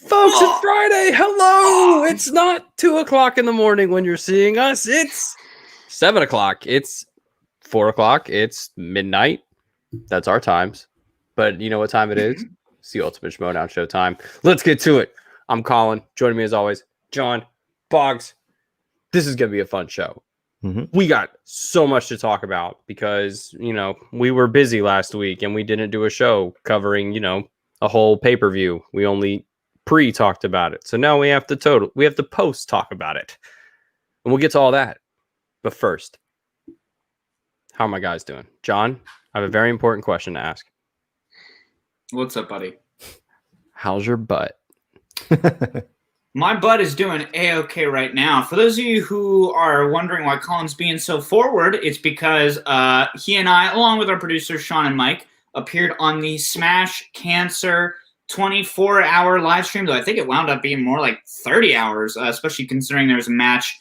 Folks, it's Friday. Hello. It's not 2 o'clock in the morning when you're seeing us. It's 7 o'clock. It's 4 o'clock. It's midnight. That's our times. But you know what time it is? It's the Ultimate Schmodown Show time. Let's get to it. I'm Colin. Joining me as always, John, Boggs. This is going to be a fun show. We got so much to talk about because, we were busy last week and we didn't do a show covering, a whole pay-per-view. We only pre-talked about it. So now we have to post talk about it. And we'll get to all that. But first, how are my guys doing? John, I have a very important question to ask. What's up, buddy? How's your butt? My butt is doing A-okay right now. For those of you who are wondering why Colin's being so forward, it's because he and I, along with our producers, Sean and Mike, appeared on the Smash Cancer 24-hour live stream, though I think it wound up being more like 30 hours, especially considering there was a match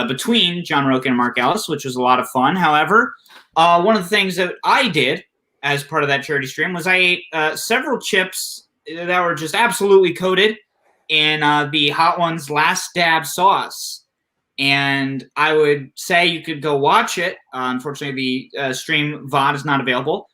between John Roken and Mark Ellis, which was a lot of fun. However, one of the things that I did as part of that charity stream was I ate several chips that were just absolutely coated in the Hot Ones Last Dab sauce. And I would say you could go watch it. Unfortunately, the stream VOD is not available.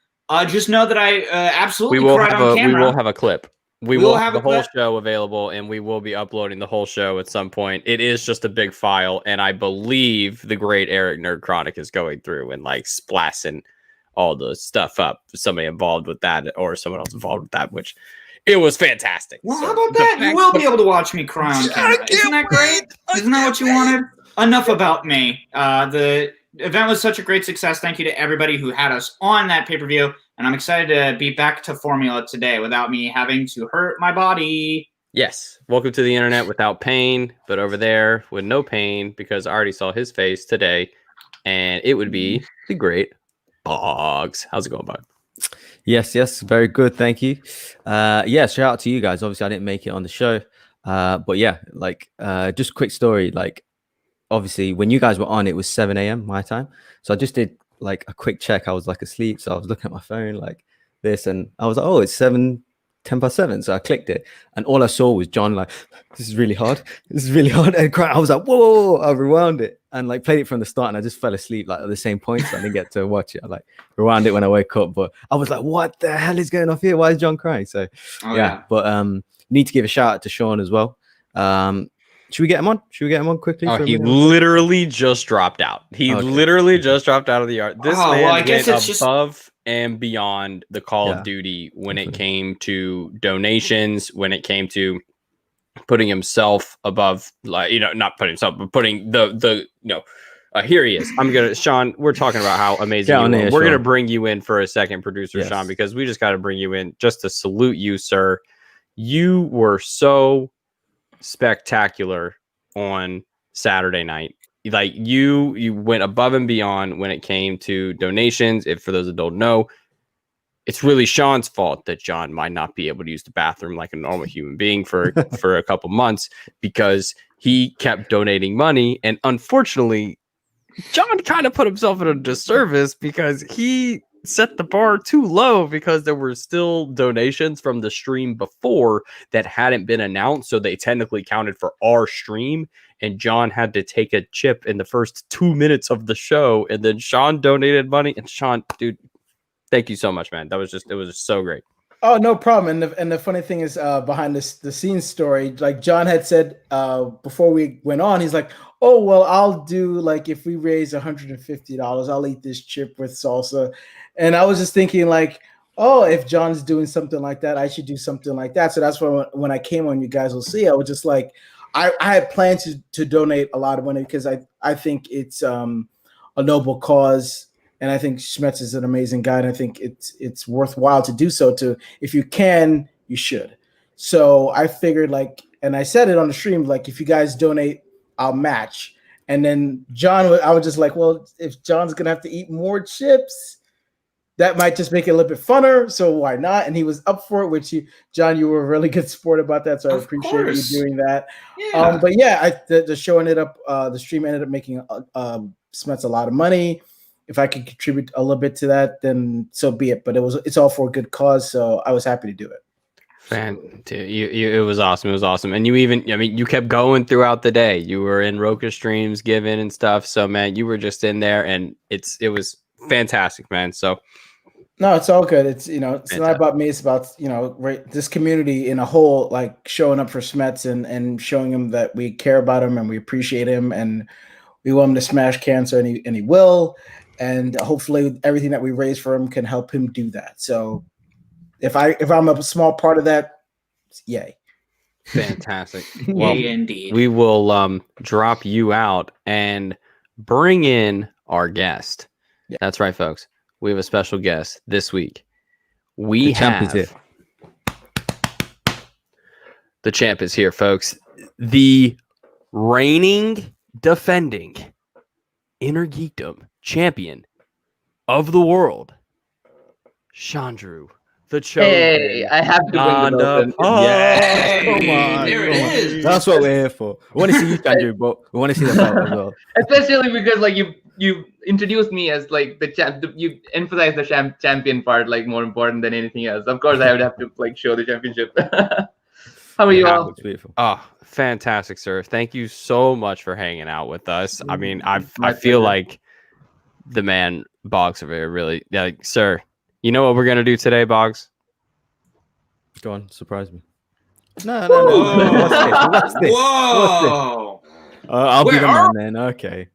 Just know that I absolutely cried on camera. We will have a clip. We will have the whole show available, and we will be uploading the whole show at some point. It is just a big file, and I believe the great Eric Nerd Chronic is going through and splashing all the stuff up. Somebody involved with that, or someone else involved with that, which it was fantastic. Well, how about that? You will be able to watch me cry on camera. Isn't that great? Isn't that what you wanted? Enough about me. The event was such a great success. Thank you to everybody who had us on that pay-per-view. And I'm excited to be back to formula today without me having to hurt my body. Yes. Welcome to the internet without pain, but over there with no pain, because I already saw his face today, and it would be the great Boggs. How's it going, Bog? Yes, very good, thank you. Shout out to you guys. Obviously, I didn't make it on the show, but yeah, just a quick story. Obviously, when you guys were on, it was 7 a.m. my time, so I just did a quick check. I was asleep, so I was looking at my phone like this, and I was like, oh, it's 10 past 7. So I clicked it, and all I saw was John this is really hard, and crying. I was like, whoa. I rewound it and played it from the start, and I just fell asleep at the same point, so I didn't get to watch it. I rewound it when I woke up, but I was like, what the hell is going on here? Why is John crying? So but need to give a shout out to Sean as well. Should we get him on quickly? Oh, he literally just dropped out. Literally just dropped out of the yard. This man went above and beyond the Call of Duty when it came to donations, when it came to putting himself above, not putting himself, but putting here he is. Sean, we're talking about how amazing you are. We're going to bring you in for a second, producer Sean, because we just got to bring you in just to salute you, sir. You were so spectacular on Saturday night. You went above and beyond when it came to donations. If for those that don't know, it's really Sean's fault that John might not be able to use the bathroom like a normal human being for a couple months, because he kept donating money, and unfortunately John kind of put himself in a disservice because he set the bar too low, because there were still donations from the stream before that hadn't been announced, so they technically counted for our stream, and John had to take a chip in the first 2 minutes of the show, and then Sean donated money. And Sean, dude, thank you so much, man. It was just so great. Oh, no problem. And the funny thing is, behind the scenes story, John had said before we went on, he's like, oh, well, I'll do if we raise $150, I'll eat this chip with salsa. And I was just thinking oh, if John's doing something like that, I should do something like that. So that's why when I came on, you guys will see, I was just I had planned to donate a lot of money, because I think it's a noble cause. And I think Schmetz is an amazing guy, and I think it's worthwhile to do so. If you can, you should. So I figured and I said it on the stream, if you guys donate, I'll match. And then John, I was just well, if John's gonna have to eat more chips, that might just make it a little bit funner. So why not? And he was up for it, which John, you were a really good sport about that. So I appreciate you doing that. Yeah. But yeah, the show ended up, the stream ended up making Schmetz a lot of money. If I could contribute a little bit to that, then so be it. But it's all for a good cause, so I was happy to do it. It was awesome. It was awesome. And you kept going throughout the day. You were in Roka streams giving and stuff. So man, you were just in there, and it was fantastic, man. So no, it's all good. It's it's not about me. It's about this community in a whole, like showing up for Smets and showing him that we care about him and we appreciate him and we want him to smash cancer, and he will. And hopefully everything that we raise for him can help him do that. So if I'm a small part of that, yay. Fantastic. Well, yay, indeed. We will drop you out and bring in our guest. Yeah. That's right, folks. We have a special guest this week. The champ is here, folks. The reigning, defending Inner Geekdom champion of the world, Chandru, the chosen. Hey, I have to bring the come on. There it is. That's what we're here for. We want to see you, Chandru, but we want to see the belt as well. Especially because like you introduced me as like the champ. You emphasize the champion part like more important than anything else. Of course, I would have to like show the championship. How are you all? Beautiful. Oh, fantastic, sir. Thank you so much for hanging out with us. I mean, I feel like the man Boggs over here really, like, sir. You know what we're gonna do today, Boggs? Go on, surprise me. No. What's this? Whoa! I'll be the man then. Okay.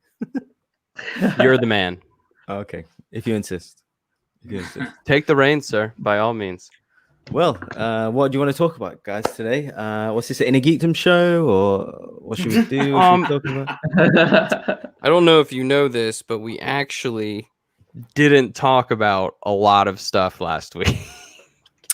You're the man. Okay, if you insist. Take the reins, sir, by all means. Well, what do you want to talk about, guys, today? What's this, an Inner Geekdom show, or what should we do? What should we talk about? I don't know if you know this, but we actually didn't talk about a lot of stuff last week.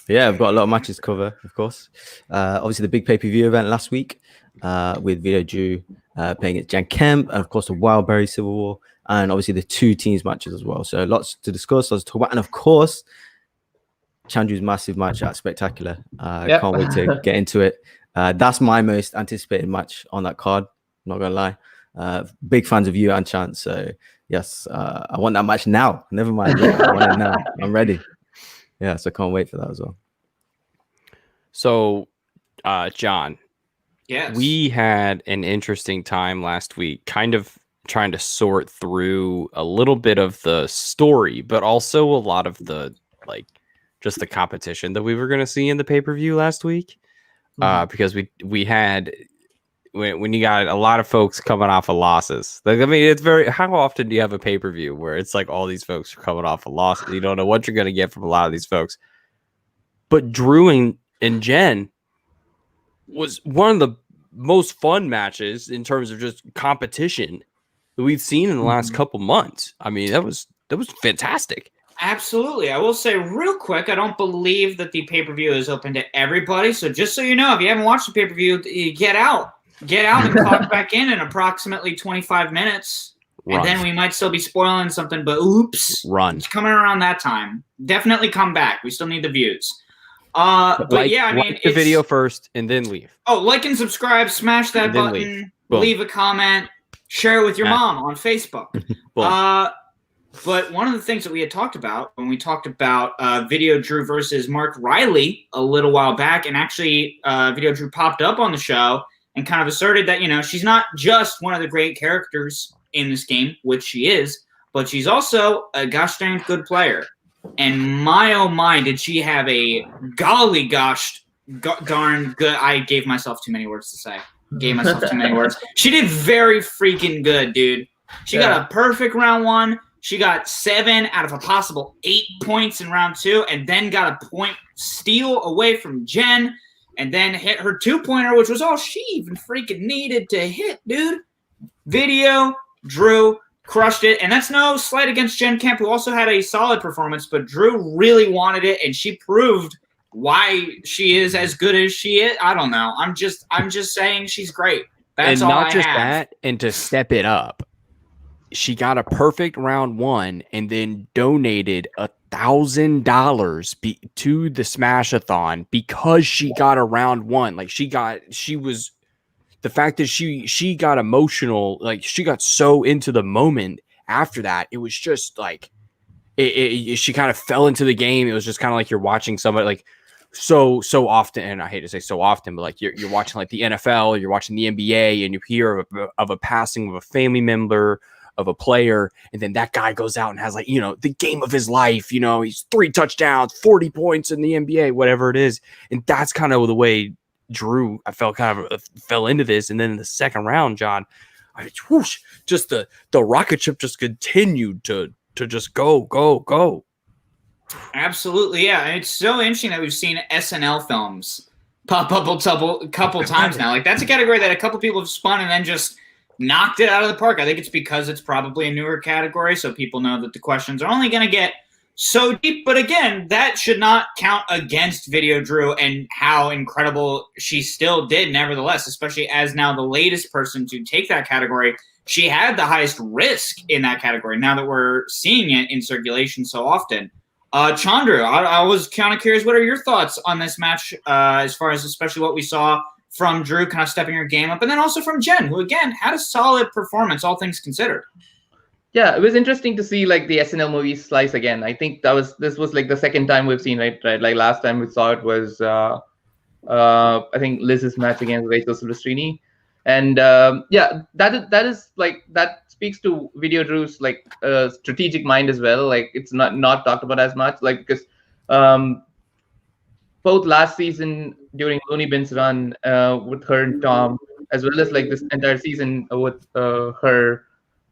Yeah, I've got a lot of matches to cover, of course. Obviously, the big pay-per-view event last week with Video Drew playing against Jan Kemp, and of course, the WildBerries Civil War, and obviously the two teams matches as well. So lots to discuss, lots to talk about, and of course, Chandru's massive match at Spectacular. Yep. Can't wait to get into it. That's my most anticipated match on that card. I'm not gonna lie. Big fans of you and Chance. So yes, I want that match now. Never mind. I want it now. I'm ready. Yeah, so can't wait for that as well. So, John, yes, we had an interesting time last week, kind of trying to sort through a little bit of the story, but also a lot of the just the competition that we were going to see in the pay-per-view last week. Because we had, when you got a lot of folks coming off of losses, like, I mean, it's very, how often do you have a pay-per-view where it's like all these folks are coming off of losses? You don't know what you're going to get from a lot of these folks. But Drew and Jen was one of the most fun matches in terms of just competition that we've seen in the last couple months. I mean, that was fantastic. Absolutely. I will say real quick, I don't believe that the pay-per-view is open to everybody. So just so you know, if you haven't watched the pay-per-view, get out and clock back in approximately 25 minutes. Run. And then we might still be spoiling something, but oops. Run. It's coming around that time. Definitely come back. We still need the views. But yeah, I mean, like the video first and then leave. Oh, like and subscribe, smash that button, leave a comment, share it with your mom on Facebook. But one of the things that we had talked about when we talked about Video Drew versus Mark Riley a little while back, and actually Video Drew popped up on the show and kind of asserted that, she's not just one of the great characters in this game, which she is, but she's also a gosh dang good player. And my oh my, did she have a golly gosh darn good. I gave myself too many words to say. She did very freaking good, dude. She got a perfect round one. She got 7 out of a possible 8 points in round 2, and then got a point steal away from Jen, and then hit her 2-pointer, which was all she even freaking needed to hit, dude. Video Drew crushed it, and that's no slight against Jen Kemp, who also had a solid performance, but Drew really wanted it, and she proved why she is as good as she is. I don't know. I'm just saying she's great. That's all I have. And not just that, and to step it up, she got a perfect round 1 and then donated $1,000 to the Smash-a-thon because she got a round 1. Like the fact that she got emotional, like she got so into the moment after that, it was just like she kind of fell into the game. It was just kind of like you're watching somebody like so often, and I hate to say so often, but like you're watching like the NFL, you're watching the NBA, and you hear of a passing of a family member of a player, and then that guy goes out and has like, the game of his life, he's 3 touchdowns, 40 points in the NBA, whatever it is. And that's kind of the way Drew, I felt kind of fell into this. And then in the second round, John, just the rocket ship just continued to just go. Absolutely, yeah. And it's so interesting that we've seen SNL films pop up a couple times now. Like, that's a category that a couple people have spun and then just knocked it out of the park. I think it's because it's probably a newer category, so people know that the questions are only going to get so deep. But again, that should not count against Video Drew and how incredible she still did, nevertheless, especially as now the latest person to take that category. She had the highest risk in that category now that we're seeing it in circulation so often. Chandru, I was kind of curious, what are your thoughts on this match as far as especially what we saw from Drew kind of stepping her game up, and then also from Jen, who again had a solid performance, all things considered. Yeah, it was interesting to see like the SNL movie slice again. I think this was like the second time we've seen it, right? Like last time we saw it was I think Liz's match against Rachel Silvestrini, and that speaks to Video Drew's like strategic mind as well. Like, it's not talked about as much, like, because both last season during Looney Bin's run with her and Tom, as well as like this entire season with her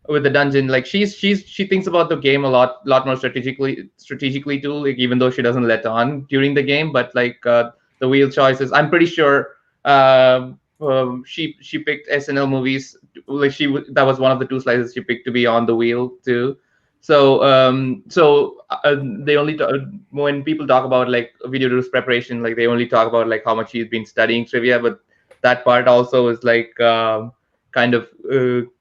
with the dungeon, like she thinks about the game a lot more strategically too. Like, even though she doesn't let on during the game, but like the wheel choices, I'm pretty sure she picked SNL movies. Like, that was one of the 2 slices she picked to be on the wheel too. So they only when people talk about like Video Drew's preparation, like they only talk about like how much she's been studying trivia, but that part also is like kind of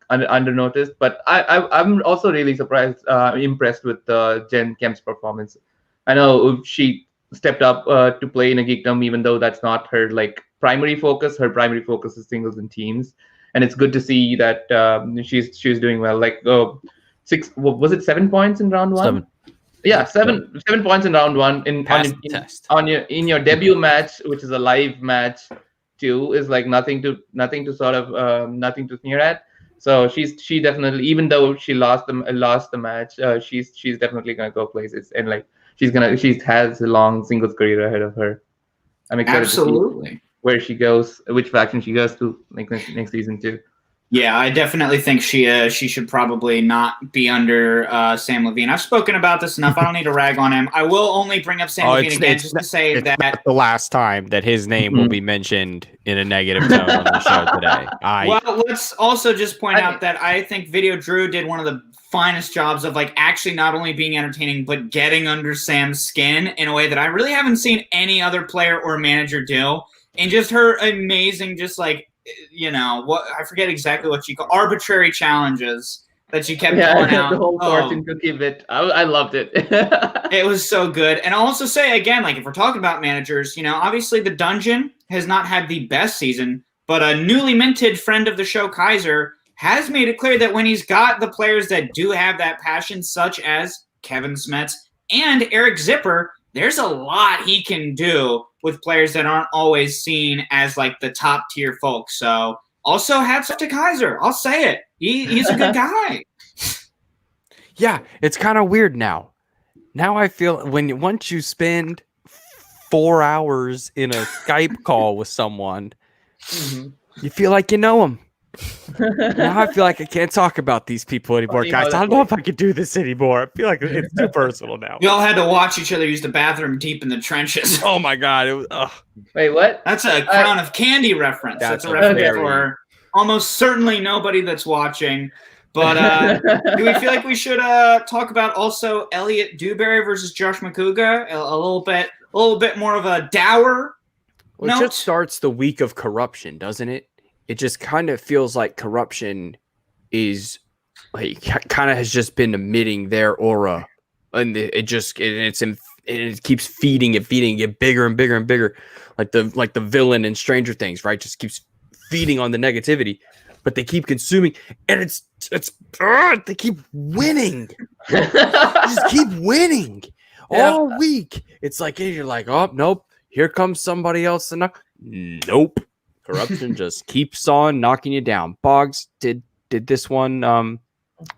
under noticed. But I'm also really impressed with Jen Kemp's performance. I know she stepped up to play in a geekdom, even though that's not her like primary focus. Her primary focus is singles and teams, and it's good to see that she's doing well. Like, 7 points in round 1? 7. Yeah, 7 points in round 1 in your debut match, which is a live match too, is like nothing to sneer at. So she definitely, even though she lost the match, she's definitely gonna go places, and like she has a long singles career ahead of her. I'm excited to see where she goes, which faction she goes to like next season too. Yeah, I definitely think she should probably not be under Sam Levine. I've spoken about this enough. I don't need to rag on him. I will only bring up Sam Levine again just to say that the last time that his name will be mentioned in a negative tone on the show today. Well, let's also just point out that I think Video Drew did one of the finest jobs of like actually not only being entertaining but getting under Sam's skin in a way that I really haven't seen any other player or manager do. And just her amazing, just like, what I forget exactly what she called arbitrary challenges that she kept pulling out. The whole fortune cookie bit. I loved it. It was so good. And I'll also say again, like if we're talking about managers, obviously the dungeon has not had the best season, but a newly minted friend of the show, Kaiser, has made it clear that when he's got the players that do have that passion, such as Kevin Smets and Eric Zipper, there's a lot he can do with players that aren't always seen as like the top tier folks. So also hats off to Kaiser. I'll say it. He's a good guy. Yeah, it's kind of weird now. Now I feel once you spend 4 hours in a Skype call with someone, you feel like you know them. Now I feel like I can't talk about these people anymore, guys. I don't know if I could do this anymore. I feel like it's too personal now. We all had to watch each other use the bathroom deep in the trenches. Oh my god! It was, Wait, what? That's a Crown of Candy reference. That's a reference for almost certainly nobody that's watching. But do we feel like we should talk about also Elliot Dewberry versus Josh McCouga? A little bit more of a dour. Well, it just starts the week of Corruption, doesn't it? It just kind of feels like Corruption is like kind of has just been emitting their aura, and it keeps feeding it bigger and bigger and bigger, like the villain in Stranger Things, right? Just keeps feeding on the negativity, but they keep consuming, and they keep winning, just keep winning all week. It's like you're like, oh nope. here comes somebody else to knock. Nope. Korruption just keeps on knocking you down. Boggs did this one.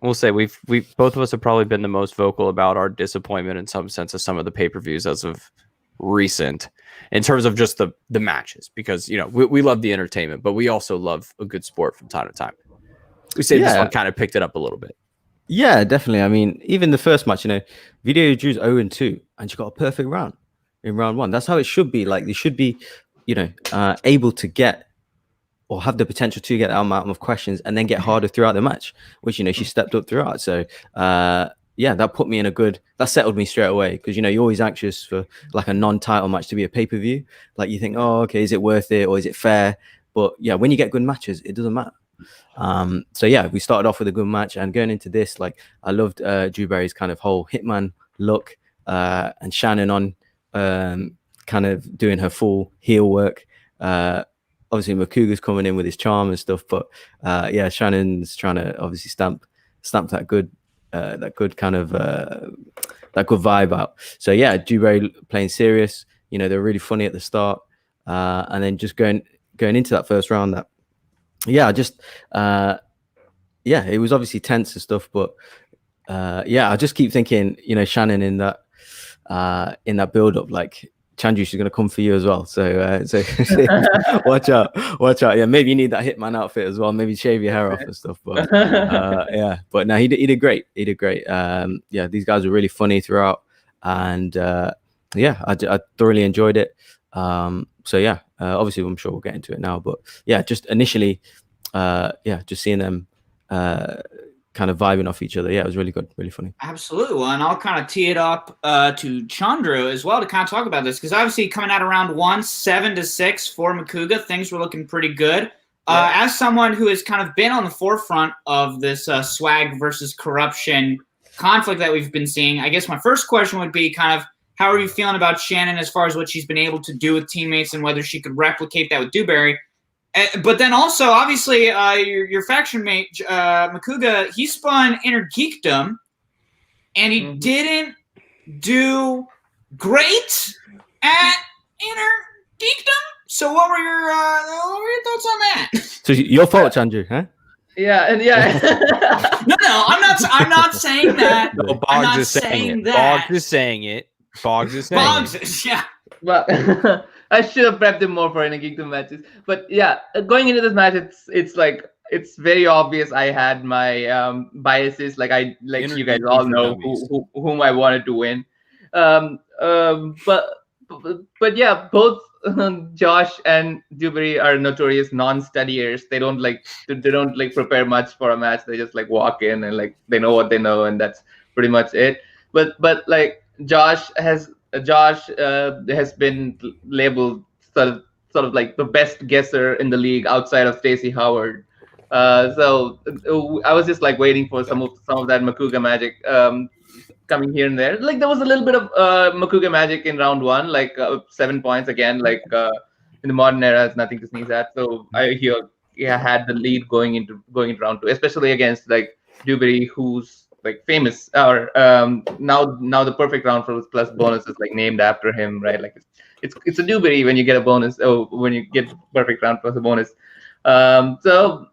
We'll say we both of us have probably been the most vocal about our disappointment in some sense of some of the pay-per-views as of recent, in terms of just the matches, because we love the entertainment, but we also love a good sport from time to time. We say this one kind of picked it up a little bit. Yeah, definitely. I mean, even the first match, Video Drew's 0-2, and she got a perfect round in round 1. That's how it should be. Like, they should be, able to get or have the potential to get that amount of questions and then get harder throughout the match, which, she stepped up throughout. So, that put me in that settled me straight away, because, you're always anxious for like a non-title match to be a pay-per-view. Like, you think, oh, okay, is it worth it or is it fair? But yeah, when you get good matches, it doesn't matter. We started off with a good match, and going into this, like, I loved WildBerries' kind of whole hitman look, and Shannon on kind of doing her full heel work. Obviously Makuga's coming in with his charm and stuff, but Shannon's trying to obviously stamp that good kind of that good vibe out. So yeah, WildBerries playing serious. They're really funny at the start, and then just going into that first round, it was obviously tense and stuff, but I just keep thinking, Shannon in that build up, like, Chandru, she's gonna come for you as well. So watch out. Yeah, maybe you need that hitman outfit as well. Maybe shave your hair off and stuff. But but no, he did great. He did great. These guys were really funny throughout, and I thoroughly enjoyed it. Obviously I'm sure we'll get into it now, but just initially, just seeing them kind of vibing off each other. Yeah, it was really good, really funny. Absolutely. Well, and I'll kind of tee it up to Chandru as well to kind of talk about this, because obviously coming out of round 1, 7-6 for Makuga, things were looking pretty good. As someone who has kind of been on the forefront of this swag versus korruption conflict that we've been seeing, I guess my first question would be kind of, how are you feeling about Shannon as far as what she's been able to do with teammates and whether she could replicate that with WildBerries? But then also, obviously, your faction mate, Makuga, he spun Inner Geekdom, and he didn't do great at Inner Geekdom. So what were your thoughts on that? So your fault, Chandru, huh? Yeah, and No, I'm not saying that. No, Boggs is saying it. Boggs is saying it. Yeah. Well, I should have prepped him more for Inner Geekdom matches. But yeah, going into this match, it's very obvious I had my biases. Like you guys all know whom I wanted to win. But both Josh and WildBerries are notorious non-studiers. They don't prepare much for a match. They just walk in and they know what they know, and that's pretty much it. But Josh has been labeled sort of like the best guesser in the league outside of Stacey Howard. So I was just waiting for some of that Makuga magic coming here and there. There was a little bit of Makuga magic in round 1, 7 points again. In the modern era, it's nothing to sneeze at. So I had the lead going into round 2, especially against WildBerries, who's famous, or now the perfect round for plus bonus is named after him, right? It's a WildBerries when you get a bonus, when you get perfect round plus a bonus. So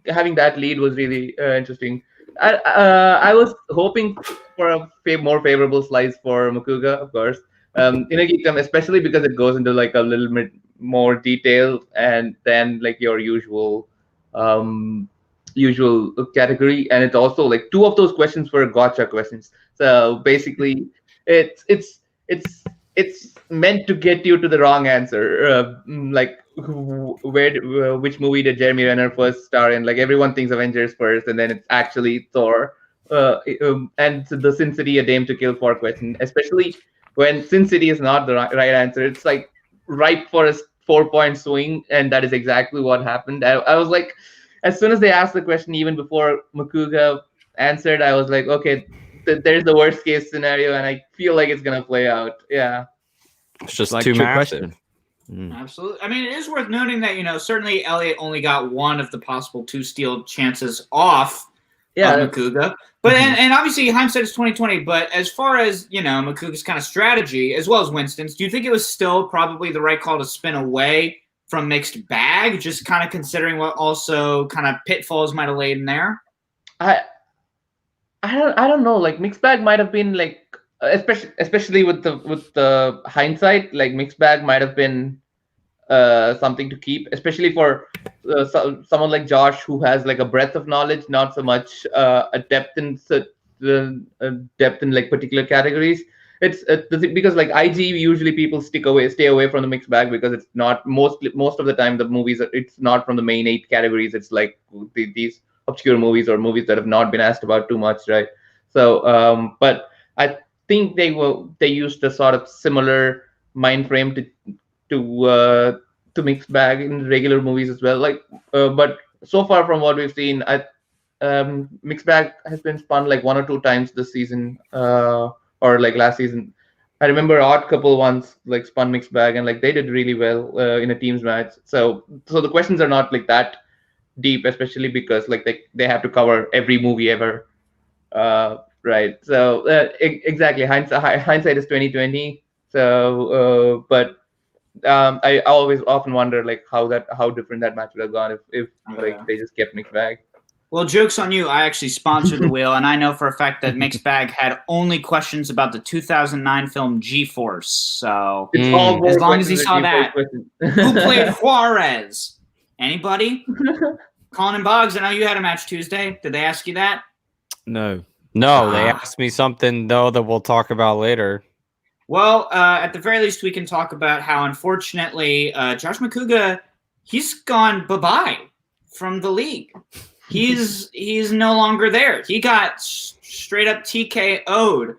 having that lead was really interesting. I was hoping for a more favorable slice for Makuga, of course. Inner Geekdom, especially because it goes into a little bit more detail and then your usual category, and it's also 2 of those questions were gotcha questions. So basically, it's meant to get you to the wrong answer. Which movie did Jeremy Renner first star in? Everyone thinks Avengers first, and then it's actually Thor. And the Sin City a Dame to Kill for question, especially when Sin City is not the right answer. It's ripe for a 4-point swing, and that is exactly what happened. I was as soon as they asked the question, even before Makuga answered, I was okay, there's the worst case scenario, and I feel it's gonna play out. Yeah, it's just too massive. Absolutely. I mean, it is worth noting that certainly Elliot only got one of the possible 2 steal chances off. Makuga. But and obviously hindsight is 2020. But as far as Makuga's kind of strategy, as well as Winston's, do you think it was still probably the right call to spin away from Mixed Bag, just kind of considering what also kind of pitfalls might have laid in there? I don't know. Like Mixed Bag might have been like, especially with the hindsight, like Mixed Bag might have been something to keep, especially for someone like Josh, who has like a breadth of knowledge, not so much a depth in like particular categories. It's because like IG, usually people stay away from the Mixed Bag because it's not most of the time the movies it's not from the main 8 categories. It's like these obscure movies or movies that have not been asked about too much, right? So but I think they used a sort of similar mind frame to Mixed Bag in regular movies as well. Like but so far from what we've seen, Mixed Bag has been spun like 1 or 2 times this season, or like last season. I remember Odd Couple once like spun Mixed Bag and like they did really well in a teams match. So the questions are not like that deep, especially because like they have to cover every movie ever, right? So exactly, hindsight is 2020. So but I always often wonder like how different that match would have gone if like they just kept Mixed Bag. Well, joke's on you. I actually sponsored the wheel, and I know for a fact that Mixed Bag had only questions about the 2009 film G-Force. So it's all as long as he saw that. Who played Juarez? Anybody? Colin and Boggs, I know you had a match Tuesday. Did they ask you that? No. They asked me something, though, that we'll talk about later. Well, at the very least, we can talk about how, unfortunately, Josh Makuga, he's gone bye-bye from the league. He's no longer there. He got straight up TKO'd.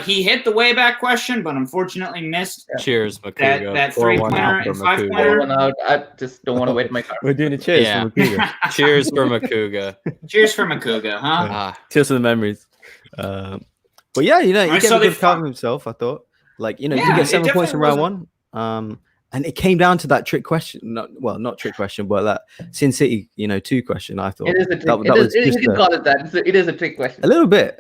He hit the way back question, but unfortunately missed. Cheers, Makuga. That 3-pointer and 5-pointer. I just don't want to wet my car. We're doing a cheers for Makuga. Cheers for Makuga. Cheers for Makuga, huh? Cheers for the memories. But yeah, he gave a good count of himself, I thought. Like, he did get 7 points in round 1. And it came down to that trick question. Not trick question, but that Sin City, 2 question, I thought. It is a trick. You can call it that. It is a trick question. A little bit.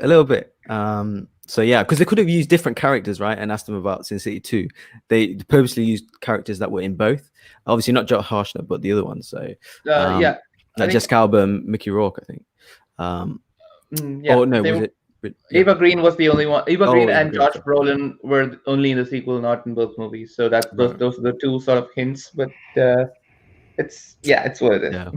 So yeah, because they could have used different characters, right? And asked them about Sin City 2. They purposely used characters that were in both. Obviously not Joe Harshner, but the other ones. So yeah. Like Jessica Alba and Mickey Rourke, I think. Yeah. Oh no, was it? Eva Green was the only one. Eva Green and Josh Brolin were only in the sequel, not in both movies. So those are the 2 sort of hints. But it's what it is. Yeah.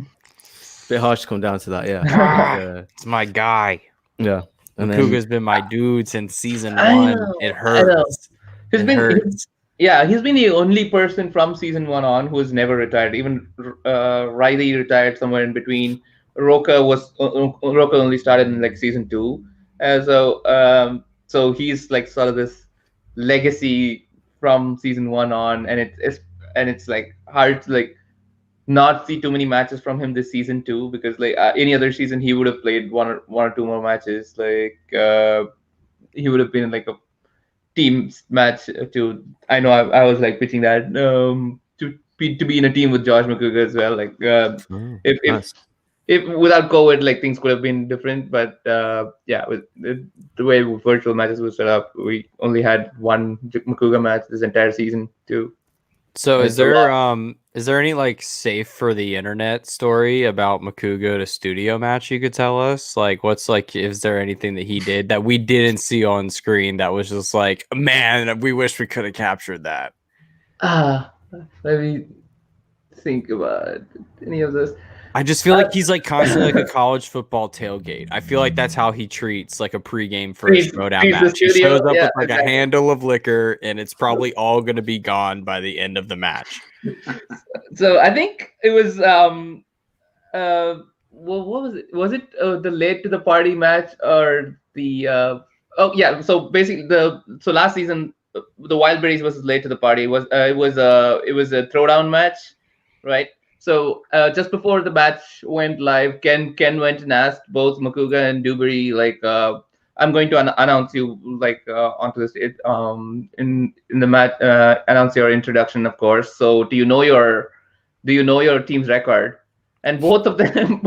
Bit harsh to come down to that. Yeah. It's my guy. Yeah. And Makuga's been my dude since season 1. It hurts. He's been the only person from season 1 on who has never retired. Even Riley retired somewhere in between. Roka only started in like season 2. So he's like sort of this legacy from season 1 on, and it's like hard to like not see too many matches from him this season too, because like any other season he would have played one or 2 more matches. Like he would have been in like a team match too. I know I was like pitching that to be in a team with Josh Makuga as well. Like if without COVID, like things could have been different, but with the way virtual matches were set up, we only had 1 Makuga match this entire season too. So is there any like safe for the internet story about Makuga to studio match you could tell us? Like is there anything that he did that we didn't see on screen that was just like, man, we wish we could have captured that? Let me think about any of this. I just feel like he's like constantly like a college football tailgate. I feel like that's how he treats like a pregame first throwdown match. He shows up with like a handle of liquor, and it's probably all going to be gone by the end of the match. So I think it was what was it? Was it the late to the party match or the So basically last season the WildBerries versus late to the party was it was a throwdown match, right? So just before the match went live, Ken went and asked both Makuga and Dewberry, like, I'm going to announce you like onto this in the match, announce your introduction, of course. So do you know your team's record? and both of them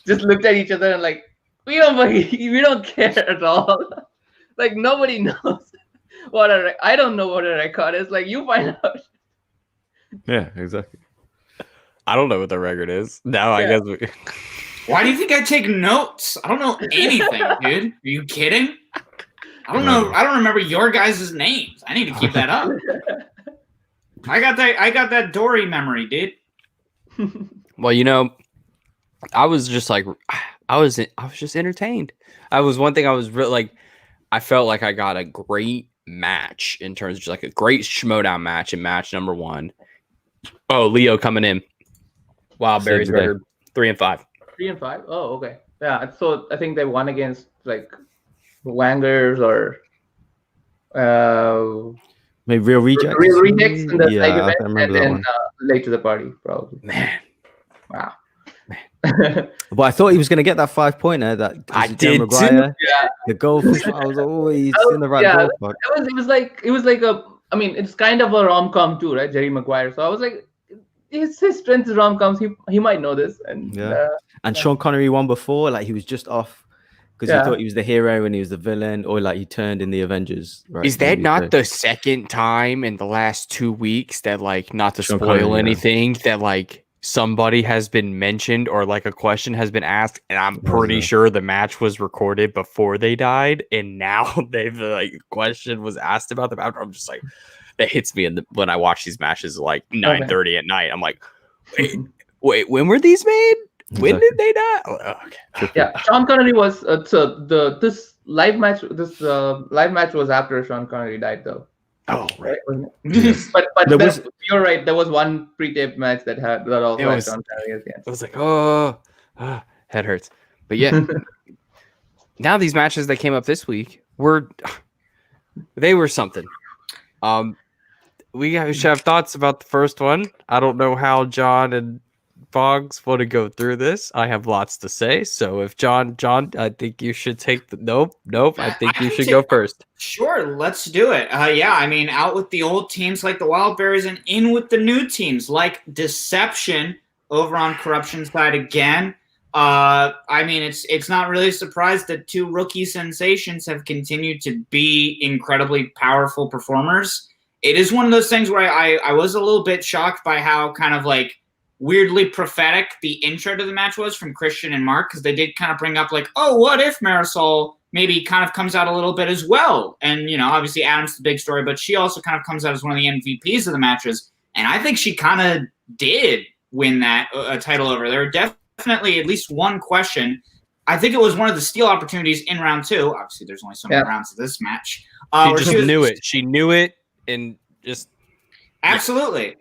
just looked at each other and like, we don't care at all. Like nobody knows I don't know what a record is. Like you find out. Yeah, exactly. I don't know what the record is. Now I guess. Why do you think I take notes? I don't know anything, dude. Are you kidding? I don't know. I don't remember your guys' names. I need to keep that up. I got that Dory memory, dude. Well, you know, I was just like, I was just entertained. I was really like, I felt like I got a great match in terms of just like a great schmodown match in match number 1. Oh, Leo coming in. WildBerries record 3-5. 3-5. Oh, okay. Yeah. So I think they won against like Wangers or maybe Real Rejects. Real Rejects in the side event, I remember and that then one. late to the party, probably. Man. Wow. But I thought he was going to get that 5-pointer. That I Jerry did Maguire, Yeah. the goal. I was always in the right ballpark. It was like a. I mean, it's kind of a rom-com too, right? Jerry Maguire. So I was like, his strength is rom-coms. He might know this. And and Sean Connery won before. Like he was just off because he thought he was the hero and he was the villain, or like he turned in the Avengers. Right? Is that not the second time in the last 2 weeks that, like, not to Sean spoil Connery, anything, that like somebody has been mentioned or like a question has been asked, and I'm pretty sure the match was recorded before they died, and now they've like question was asked about them after. I'm just like, that hits me when I watch these matches like 9:30 at night. I'm like, wait, when were these made? When did they die? Oh, okay. Yeah, Sean Connery was this live match was after Sean Connery died though. Oh, right. but you're right. There was one pre-taped match that also had Sean Connery again. I was like, head hurts. But yeah, now these matches that came up this week were something. We should have thoughts about the first one. I don't know how John and Boggs want to go through this. I have lots to say. So if John, I think you should take the nope. I think you should go first. Sure, let's do it. Yeah, I mean, out with the old teams like the WildBerries and in with the new teams like Deception over on Corruption side again. I mean, it's not really a surprise that 2 rookie sensations have continued to be incredibly powerful performers. It is one of those things where I was a little bit shocked by how kind of like weirdly prophetic the intro to the match was from Christian and Mark, because they did kind of bring up like, oh, what if Marisol maybe kind of comes out a little bit as well? And, you know, obviously Adam's the big story, but she also kind of comes out as one of the MVPs of the matches. And I think she kind of did win that title over. There were definitely at least one question. I think it was one of the steal opportunities in round 2. Obviously, there's only so many rounds of this match. She knew it. She knew it and just... Absolutely.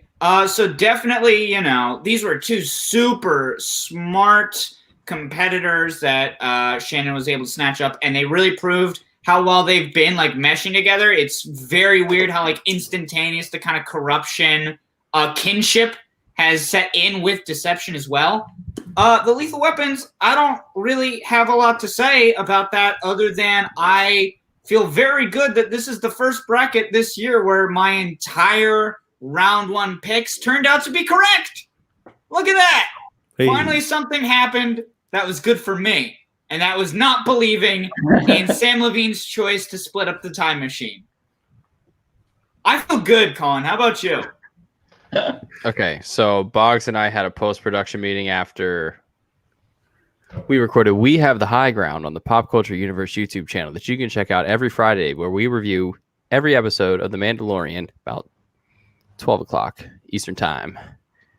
So definitely, you know, these were 2 super smart competitors that Shannon was able to snatch up, and they really proved how well they've been like meshing together. It's very weird how like instantaneous the kind of Corruption kinship has set in with Deception as well. The Lethal Weapons, I don't really have a lot to say about that other than I feel very good that this is the first bracket this year where my entire round 1 picks turned out to be correct. Look at that. Hey. Finally, something happened that was good for me. And that was not believing in Sam Levine's choice to split up the time machine. I feel good, Colin. How about you? Okay, so Boggs and I had a post-production meeting after we recorded We Have the High Ground on the Pop Culture Universe YouTube channel that you can check out every Friday, where we review every episode of The Mandalorian about 12 o'clock Eastern time,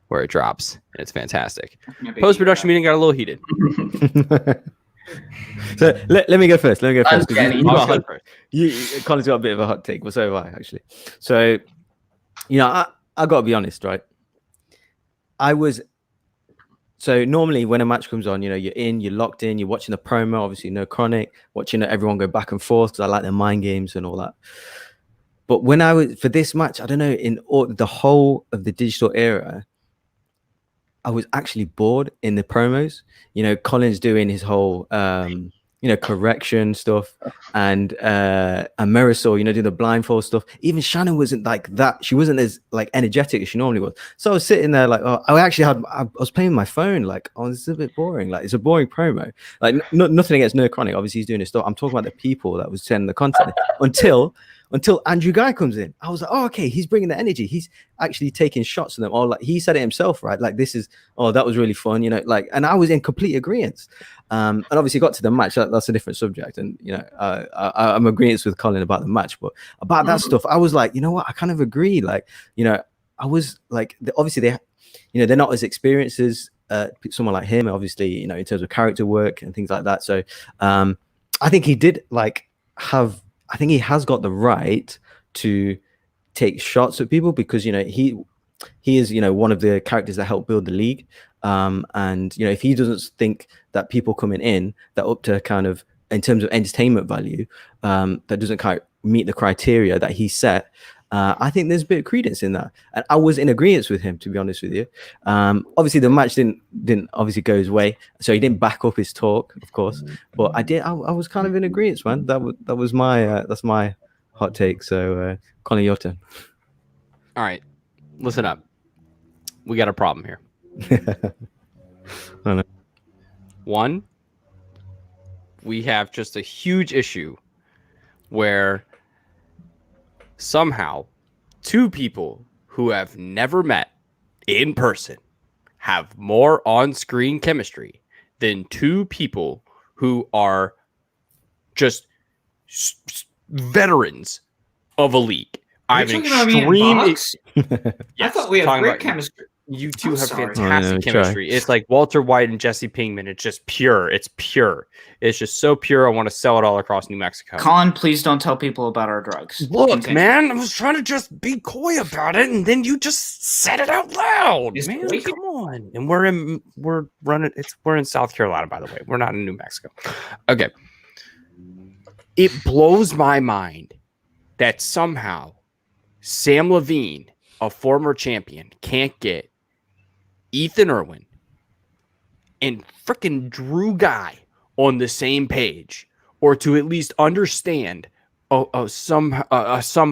where it drops, and it's fantastic. Post-production meeting got a little heated. So let me go first. Colin's got a bit of a hot take. Well, so have I, actually. So, you know, I got to be honest, right? So normally when a match comes on, you know, you're locked in, you're watching the promo, obviously no chronic, watching everyone go back and forth, because I like their mind games and all that. But when I was for this match, I don't know, in the whole of the digital era, I was actually bored in the promos. You know, Colin's doing his whole correction stuff, and Marisol, doing the blindfold stuff. Even Shannon wasn't like that. She wasn't as like energetic as she normally was. So I was sitting there like, oh, I was playing my phone like, oh, this is a bit boring. Like, it's a boring promo. Like, nothing against Nerd Chronic. Obviously, he's doing his stuff. I'm talking about the people that was sending the content until Andrew Guy comes in. I was like, oh, okay, he's bringing the energy. He's actually taking shots at them. Or like he said it himself, right? Like, that was really fun, like, and I was in complete agreement. And obviously got to the match. That's a different subject. And, I'm agreeing with Colin about the match, but about that stuff, I was like, you know what? I kind of agree. Like, I was like, obviously they're not as experienced as someone like him, obviously, in terms of character work and things like that. So I think he did I think he has got the right to take shots at people because, he is, one of the characters that helped build the league. And, if he doesn't think that people coming in that up to kind of, in terms of entertainment value, that doesn't kind of meet the criteria that he set, I think there's a bit of credence in that. And I was in agreement with him, to be honest with you. Obviously the match didn't obviously go his way, so he didn't back up his talk, of course, but I was kind of in agreement, man. That was my that's my hot take. So Colin, your turn. All right, listen up, we got a problem here. I know. One, we have just a huge issue where somehow two people who have never met in person have more on-screen chemistry than two people who are just veterans of a league. I'm extreme. Yes, I thought we have great chemistry. You two have fantastic chemistry. It's like Walter White and Jesse Pinkman. It's just pure. It's pure. It's just so pure. I want to sell it all across New Mexico. Colin, please don't tell people about our drugs. Look, man, I was trying to just be coy about it, and then you just said it out loud. Man, come on. And we're in South Carolina, by the way. We're not in New Mexico. Okay. It blows my mind that somehow Sam Levine, a former champion, can't get Ethan Irwin and freaking Drew Guy on the same page, or to at least understand some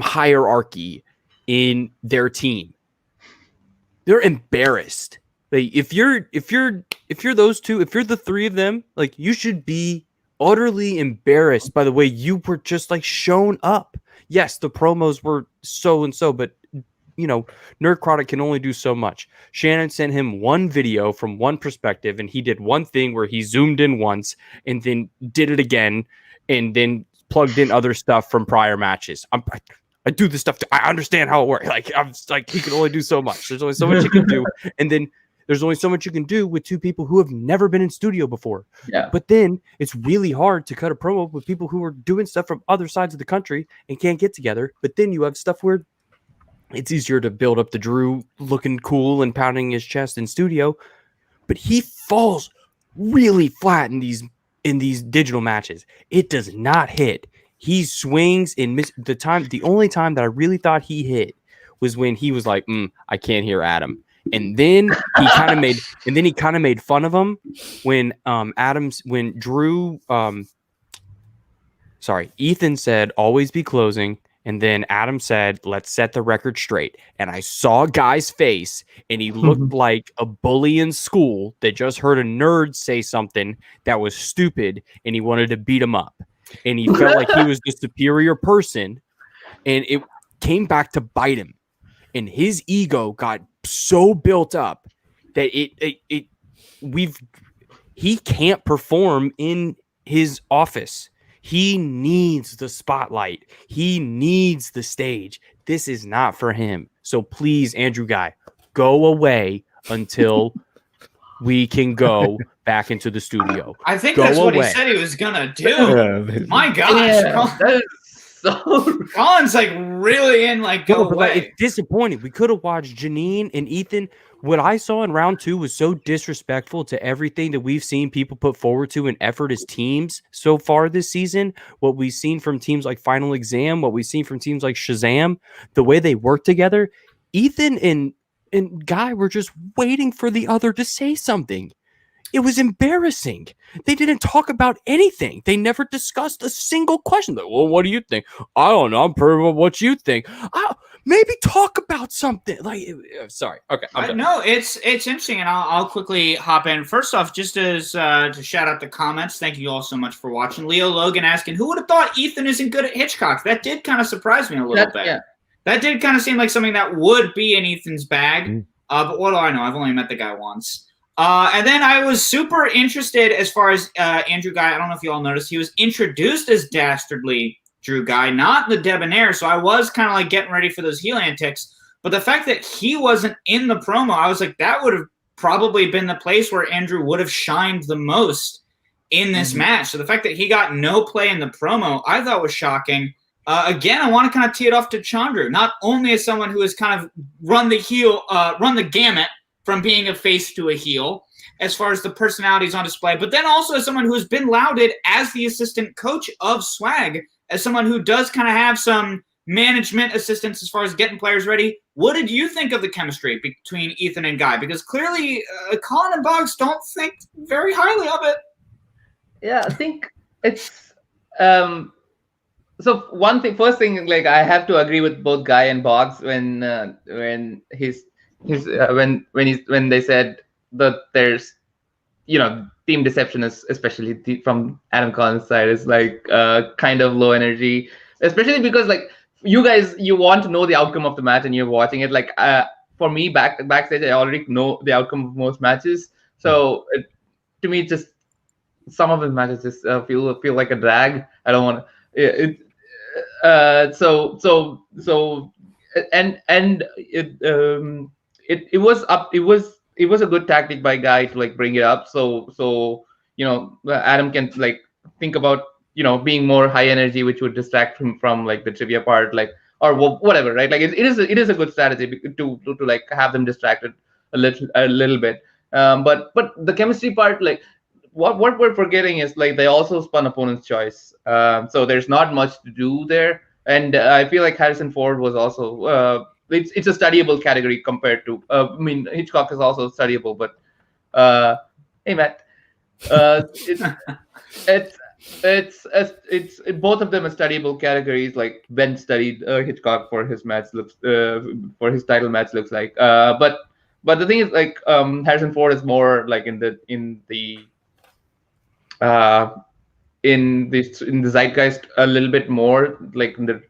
hierarchy in their team. They're embarrassed. Like, if you're those two, if you're the three of them, like, you should be utterly embarrassed by the way you were just like shown up. Yes, the promos were so and so, but Nerd Chronic can only do so much. Shannon sent him one video from one perspective, and he did one thing where he zoomed in once and then did it again, and then plugged in other stuff from prior matches. I do this stuff. I understand how it works. Like, I'm like, he can only do so much. There's only so much you can do, and then there's only so much you can do with two people who have never been in studio before. Yeah. But then it's really hard to cut a promo with people who are doing stuff from other sides of the country and can't get together. But then you have stuff where it's easier to build up the Drew looking cool and pounding his chest in studio, but he falls really flat in these digital matches. It does not hit. He swings and the only time that I really thought he hit was when he was like, I can't hear Adam. And then he kind of made fun of him when Ethan said, always be closing. And then Adam said, let's set the record straight. And I saw Guy's face, and he looked like a bully in school that just heard a nerd say something that was stupid, and he wanted to beat him up. And he felt like he was the superior person, and it came back to bite him. And his ego got so built up that he can't perform in his office. He needs the spotlight. He needs the stage. This is not for him. So please, Andrew Guy, go away until we can go back into the studio. I think that's what he said he was gonna do. My gosh, Colin's like really in like go away. It's disappointing. We could have watched Janine and Ethan. What I saw in round 2 was so disrespectful to everything that we've seen people put forward to in effort as teams so far this season. What we've seen from teams like Final Exam, what we've seen from teams like Shazam, the way they work together. Ethan and Guy were just waiting for the other to say something. It was embarrassing. They didn't talk about anything. They never discussed a single question. Like, well, what do you think? I don't know. I'm pretty well what you think. Maybe talk about something. Like, sorry. Okay. No, it's interesting, and I'll quickly hop in. First off, just as to shout out the comments, thank you all so much for watching. Leo Logan asking, who would have thought Ethan isn't good at Hitchcock? That did kind of surprise me a little bit. Yeah. That did kind of seem like something that would be in Ethan's bag. But what do I know? I've only met the guy once. And then I was super interested as far as Andrew Guy. I don't know if you all noticed. He was introduced as Dastardly Drew Guy, not the Debonair. So I was kind of like getting ready for those heel antics. But the fact that he wasn't in the promo, I was like, that would have probably been the place where Andrew would have shined the most in this match. So the fact that he got no play in the promo, I thought was shocking. Again, I want to kind of tee it off to Chandru, not only as someone who has kind of run the gamut from being a face to a heel as far as the personalities on display, but then also as someone who has been lauded as the assistant coach of Swag, as someone who does kind of have some management assistance as far as getting players ready. What did you think of the chemistry between Ethan and Guy? Because clearly Colin and Boggs don't think very highly of it. Yeah, I think it's so first thing, like I have to agree with both Guy and Boggs when they said that there's, team deception is especially from Adam Collins' side is like kind of low energy, especially because like you guys, you want to know the outcome of the match and you're watching it. Like for me backstage, I already know the outcome of most matches. So to me, just some of his matches just feel like a drag. I don't want it. It was a good tactic by Guy to like bring it up. So Adam can like think about being more high energy, which would distract him from like the trivia part, like or whatever, right? Like it is a good strategy to like have them distracted a little bit. But the chemistry part, like what we're forgetting is like they also spun opponent's choice. So there's not much to do there, and I feel like Harrison Ford was also it's a studyable category compared to Hitchcock is also studyable, but hey Matt, it's both of them are studyable categories. Like Ben studied Hitchcock for his match looks for his title match looks like, but the thing is like Harrison Ford is more like in the zeitgeist a little bit more, like in the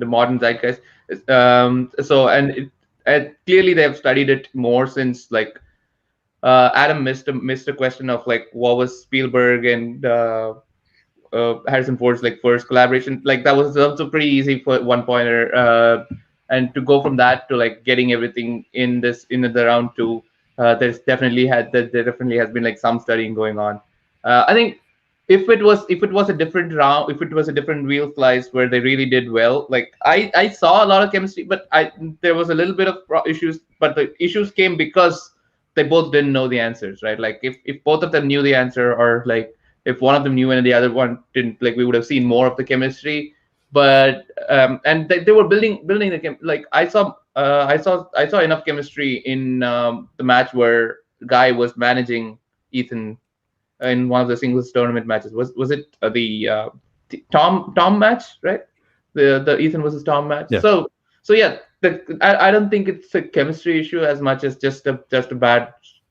modern zeitgeist. So and clearly they have studied it more since like Adam missed a question of like what was Spielberg and Harrison Ford's like first collaboration. Like that was also pretty easy for one pointer, and to go from that to like getting everything in the round two, there definitely has been like some studying going on. I think if it was a different round, if it was a different wheel slice where they really did well, like I saw a lot of chemistry, but there was a little bit of issues, but the issues came because they both didn't know the answers, right? Like if both of them knew the answer, or like if one of them knew and the other one didn't, like we would have seen more of the chemistry. But and they were building the like I saw enough chemistry in the match where Guy was managing Ethan in one of the singles tournament matches. Was it the Tom match, right? The Ethan versus Tom match. Yeah. So yeah, I don't think it's a chemistry issue as much as just a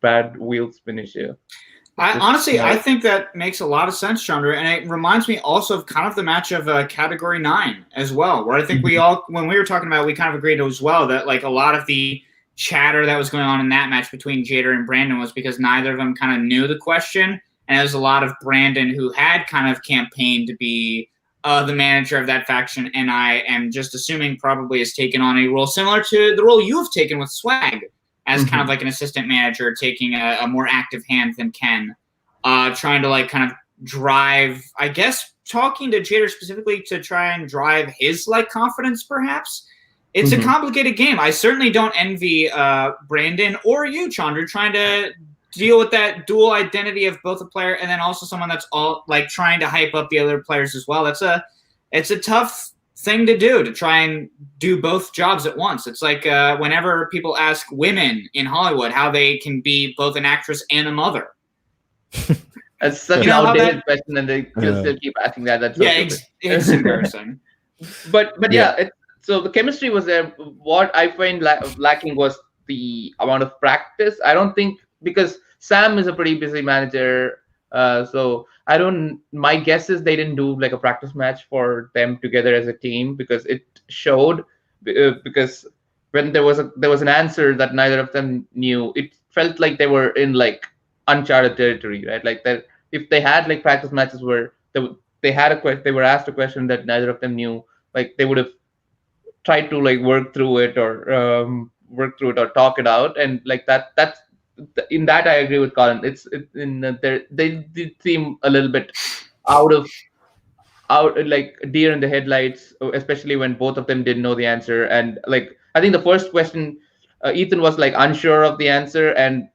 bad wheel spin issue. I think that makes a lot of sense, Chandru, and it reminds me also of kind of the match of Category 9 as well, where I think we all, when we were talking about it, we kind of agreed as well that like a lot of the chatter that was going on in that match between Jader and Brandon was because neither of them kind of knew the question. And it was a lot of Brandon who had kind of campaigned to be the manager of that faction, and I am just assuming probably has taken on a role similar to the role you have taken with Swag, as kind of like an assistant manager, taking a more active hand than Ken, trying to like kind of drive, I guess, talking to Jader specifically to try and drive his like confidence perhaps. It's a complicated game. I certainly don't envy Brandon or you, Chandru, trying to deal with that dual identity of both a player and then also someone that's all like trying to hype up the other players as well. It's a tough thing to do, to try and do both jobs at once. It's like whenever people ask women in Hollywood how they can be both an actress and a mother. It's such an outdated question, and they still keep asking that. That's so it's embarrassing. But yeah, so the chemistry was there. What I find lacking was the amount of practice. I don't think, because Sam is a pretty busy manager, so I don't. My guess is they didn't do like a practice match for them together as a team, because it showed. Because when there was an answer that neither of them knew, it felt like they were in like uncharted territory, right? Like that, if they had like practice matches where they were asked a question that neither of them knew, like they would have tried to like work through it or talk it out, and like that's in that I agree with Colin. They did seem a little bit out like deer in the headlights, especially when both of them didn't know the answer. And like I think the first question, Ethan was like unsure of the answer, and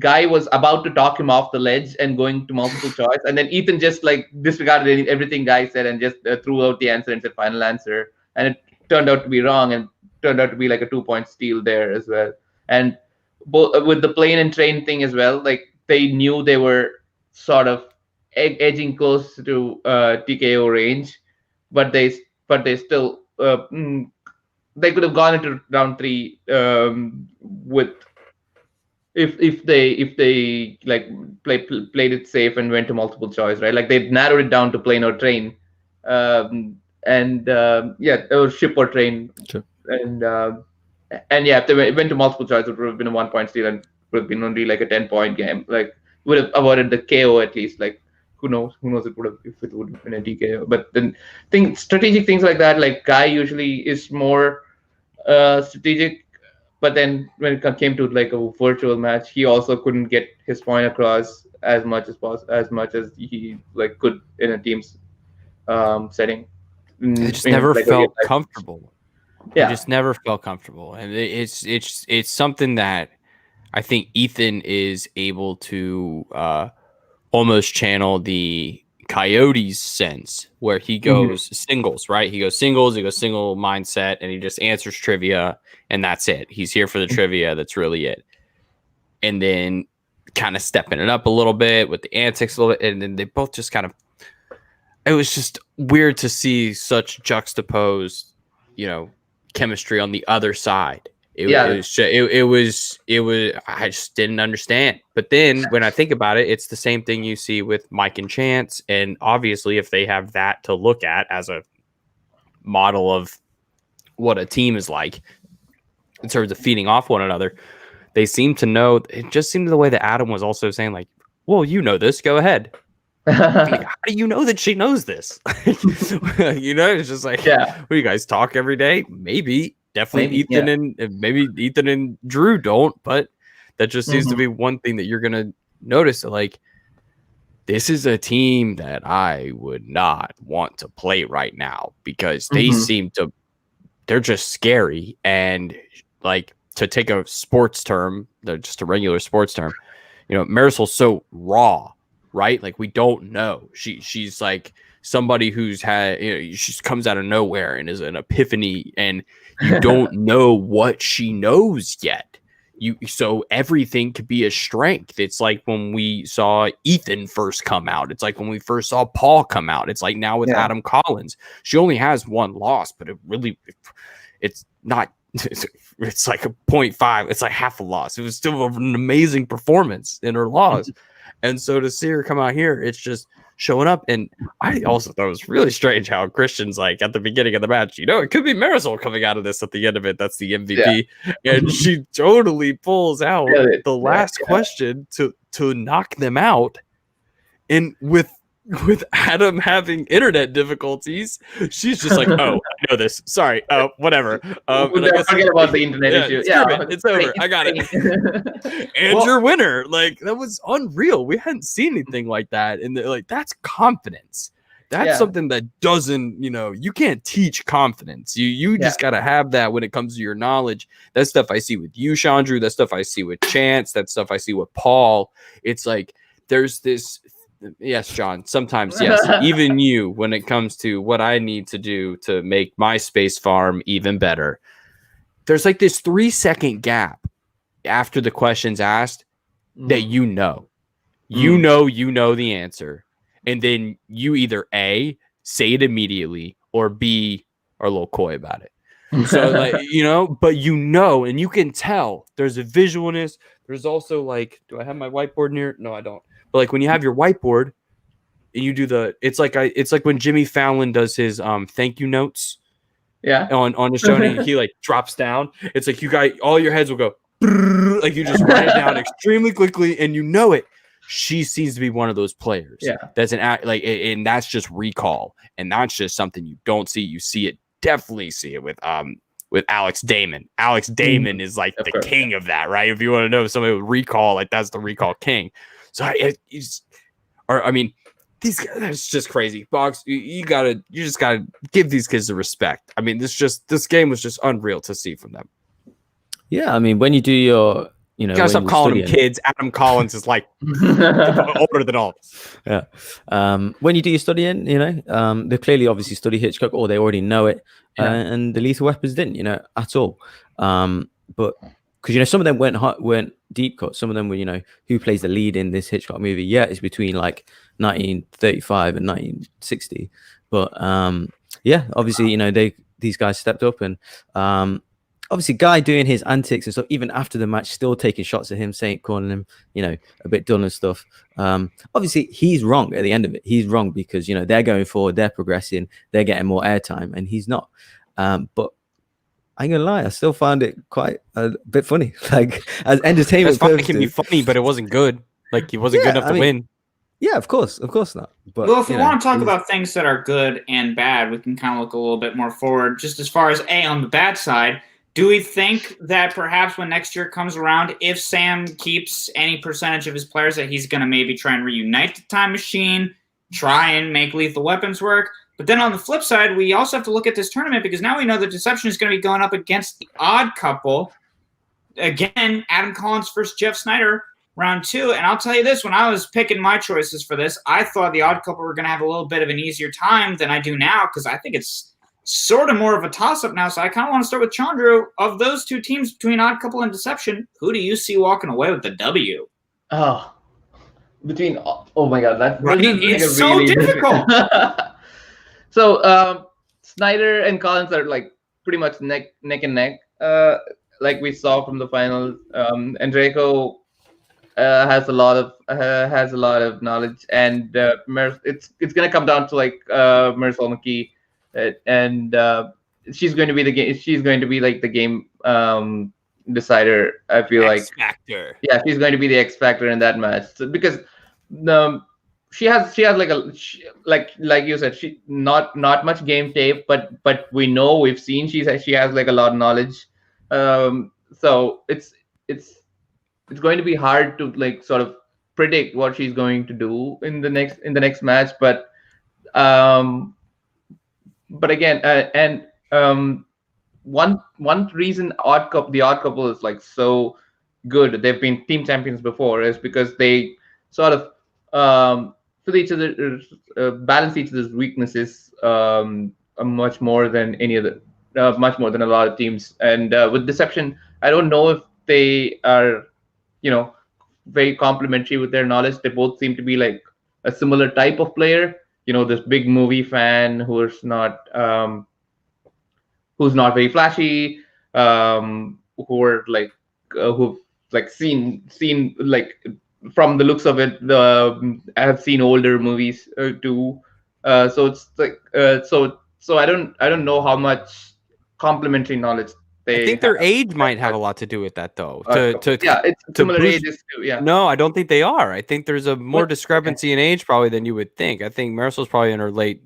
Guy was about to talk him off the ledge and going to multiple choice, and then Ethan just like disregarded everything Guy said and just threw out the answer and said final answer, and it turned out to be wrong and turned out to be like a 2-point steal there as well. And both with the plane and train thing as well, like they knew they were sort of edging close to TKO range, but they still they could have gone into round 3 with if they like played it safe and went to multiple choice, right? Like they narrowed it down to plane or train, or ship or train. Sure. And yeah, if they went to multiple choice, it would have been a 1-point steal and would have been only like a 10-point game. Like would have avoided the KO at least. Like who knows if it would have been a DKO. But then strategic things like that, like Guy usually is more strategic, but then when it came to like a virtual match, he also couldn't get his point across as much as he like could in a team's setting. They just never felt comfortable. Yeah, they just never felt comfortable, and it's something that I think Ethan is able to almost channel the Coyotes sense, where he goes singles, right? He goes single mindset, and he just answers trivia, and that's it. He's here for the trivia. That's really it. And then kind of stepping it up a little bit with the antics a little bit, and then they both just kind of. It was just weird to see such juxtaposed, chemistry on the other side. It was. I just didn't understand. But then when I think about it, it's the same thing you see with Mike and Chance, and obviously, if they have that to look at as a model of what a team is like in terms of feeding off one another, they seem to know. It just seemed the way that Adam was also saying, like, "Well, you know this. Go ahead." Like, how do you know that she knows this? It's just like, well, you guys talk every day. Maybe. Definitely Ethan and Drew don't, but that just seems to be one thing that you're gonna notice. Like, this is a team that I would not want to play right now, because they they're just scary. And like, to take a sports term, just a regular sports term, Marisol's so raw, right? Like, we don't know. She's like somebody who's had, she comes out of nowhere and is an epiphany, and you don't know what she knows yet. So everything could be a strength. It's like when we saw Ethan first come out. It's like when we first saw Paul come out. It's like now with Adam Collins. She only has one loss, but it's not. It's like a 0.5. It's like half a loss. It was still an amazing performance in her loss. And so to see her come out here, it's just showing up. And I also thought it was really strange how Christian's like at the beginning of the match, it could be Marisol coming out of this at the end of it. That's the MVP. Yeah. And she totally pulls out the last question to knock them out. And with Adam having internet difficulties, she's just like, "Oh, I know this. Sorry. Whatever. Forget about the internet issue. It's over. I got it." And your winner. Like, that was unreal. We hadn't seen anything like that. And that's confidence. That's something that doesn't, you can't teach confidence. You just got to have that when it comes to your knowledge. That stuff I see with you, Chandru. That stuff I see with Chance. That stuff I see with Paul. It's like, there's this. Yes, John. Sometimes, yes. Even you, when it comes to what I need to do to make my space farm even better, there's like this 3-second gap after the question's asked that you know the answer, and then you either A, say it immediately, or B, are a little coy about it. So like, but and you can tell there's a visualness. There's also like, do I have my whiteboard near? No, I don't. But like when you have your whiteboard and you do it's like when Jimmy Fallon does his thank you notes. Yeah. On the show, and he like drops down. It's like all your heads will go like you just write it down extremely quickly, and it. She seems to be one of those players. Yeah. That's and that's just recall, and that's just something you don't see. You see it, definitely see it with Alex Damon. Alex Damon is like the king of that, right? If you want to know somebody with recall, like that's the recall king. So these guys, it's just crazy. Box, you just gotta give these kids the respect. I mean, this game was just unreal to see from them. Yeah, I mean, when you do your, you gotta stop calling them kids. Adam Collins is like older than all. Yeah. When you do your studying, they clearly obviously study Hitchcock, or they already know it, and the Lethal Weapons didn't, at all. But because some of them weren't deep cut. Some of them were, who plays the lead in this Hitchcock movie? Yeah, it's between like 1935 and 1960. But obviously, these guys stepped up, and obviously, Guy doing his antics and stuff, even after the match, still taking shots at him, calling him, a bit dull and stuff. Obviously, he's wrong at the end of it. He's wrong because they're going forward, they're progressing, they're getting more airtime, and he's not. But I ain't gonna lie, I still found it quite a bit funny. Like as entertainment. It can be funny, but it wasn't good. Like he wasn't good enough to win. Yeah, of course not. But well, if we want to talk about things that are good and bad, we can kind of look a little bit more forward. Just as far as on the bad side, do we think that perhaps when next year comes around, if Sam keeps any percentage of his players, that he's going to maybe try and reunite the time machine, try and make Lethal Weapons work? But then on the flip side, we also have to look at this tournament because now we know that Deception is going to be going up against the Odd Couple. Again, Adam Collins versus Jeff Snyder, round 2. And I'll tell you this, when I was picking my choices for this, I thought the Odd Couple were going to have a little bit of an easier time than I do now because I think it's sort of more of a toss-up now. So I kind of want to start with Chandru. Of those two teams between Odd Couple and Deception, who do you see walking away with the W? Oh my God, that it's so really difficult. So Snyder and Collins are like pretty much neck and neck, like we saw from the finals. And Draco has a lot of knowledge, and it's gonna come down to like Marisol McKee, and she's going to be the game. She's going to be like the game decider. I feel X factor. Yeah, she's going to be the X factor in that match. So, because she has like you said, she not much game tape, but we've seen she has like a lot of knowledge. So it's going to be hard to like sort of predict what she's going to do in the next match, but again, one reason the Odd Couple is like so good, they've been team champions before, is because they sort of fill each other, balance each other's weaknesses much more than much more than a lot of teams. And with Deception, I don't know if they are very complementary with their knowledge. They both seem to be like a similar type of player, this big movie fan who's not very flashy, who've seen like, from the looks of it, I have seen older movies too. So it's like so I don't know how much complementary knowledge they. I think their age might have a lot to do with that, though. It's similar ages too. Yeah. No, I don't think they are. I think there's a more discrepancy in age probably than you would think. I think Marisol's probably in her later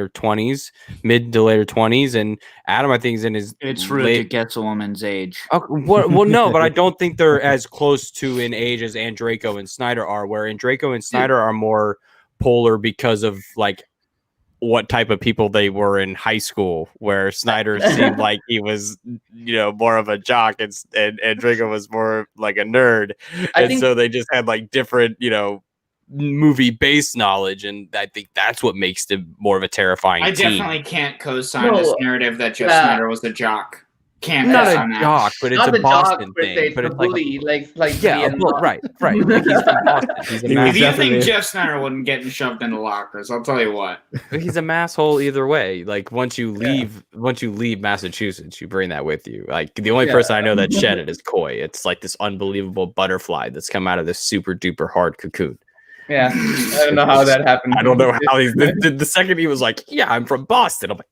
20s, mid to later 20s, and Adam I think is in his. It's rude to guess a woman's age. Well, no, but I don't think they're as close to in age as Andraco and Snyder are. Where Andraco and Snyder are more polar because of like what type of people they were in high school, where Snyder seemed like he was, more of a jock, and Draco was more like a nerd. So they just had like different, movie based knowledge. And I think that's what makes them more of a terrifying team. Definitely can't co-sign this narrative that Jeff Snyder was the jock. not a jock, but it's a Boston thing. But it's a bully, like right. Like he's from Boston. He's a if you think Jeff Snyder wouldn't get shoved into lockers, I'll tell you what. He's a masshole either way. Like once you leave Massachusetts, you bring that with you. Like the only person I know that shed it is Koi. It's like this unbelievable butterfly that's come out of this super duper hard cocoon. Yeah, I don't know how that happened. I don't know how he's the second he was like, "Yeah, I'm from Boston." I'm like,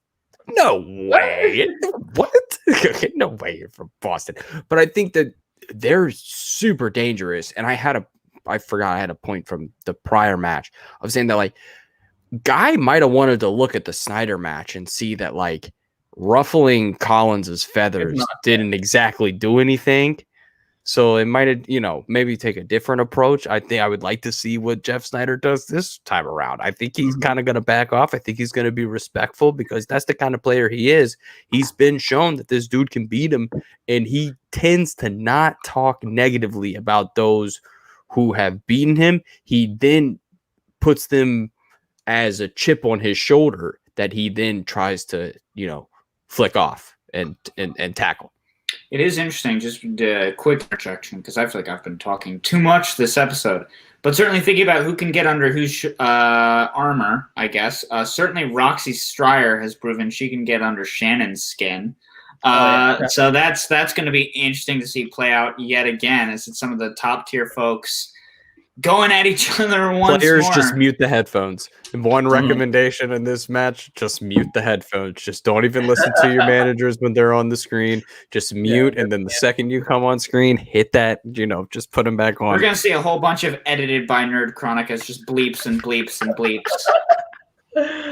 "No way! What? No way you're from Boston." But I think that they're super dangerous. And I forgot I had a point from the prior match. I was saying that like Guy might have wanted to look at the Snyder match and see that like ruffling Collins's feathers didn't exactly do anything. So it might have, maybe take a different approach. I think I would like to see what Jeff Snyder does this time around. I think he's kind of going to back off. I think he's going to be respectful because that's the kind of player he is. He's been shown that this dude can beat him, and he tends to not talk negatively about those who have beaten him. He then puts them as a chip on his shoulder that he then tries to, flick off and tackle. It is interesting, just a quick interjection, because I feel like I've been talking too much this episode. But certainly thinking about who can get under whose armor, I guess. Certainly Roxy Stryer has proven she can get under Shannon's skin. So that's going to be interesting to see play out yet again, as it's some of the top-tier folks going at each other once Players more. just mute the headphones. And one recommendation in this match, just mute the headphones. Just don't even listen to your managers when they're on the screen. Just mute, and then the second you come on screen, hit that, just put them back on. We're going to see a whole bunch of edited by Nerd Chronic as just bleeps and bleeps and bleeps.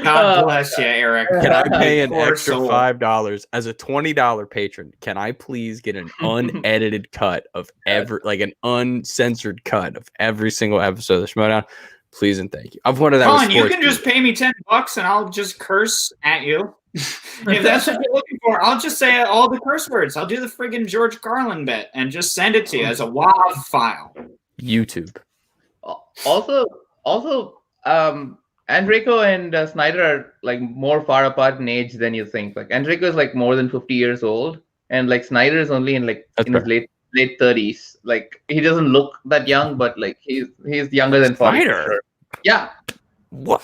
God bless you, Eric. Can I pay an extra $5 as a $20 patron? Can I please get an unedited cut of an uncensored cut of every single episode of the Schmodown? Please and thank you. I've wanted that. Colin, you can just pay me $10 and I'll just curse at you. If that's what you're looking for, I'll just say all the curse words. I'll do the friggin' George Carlin bit and just send it to you as a WAV file. YouTube. Also, Enrico and Snyder are like more far apart in age than you think. Like Enrico is like more than 50 years old, and like Snyder is only in his late 30s. Like he doesn't look that young, but like he's younger than Snyder. Sure. Yeah. What?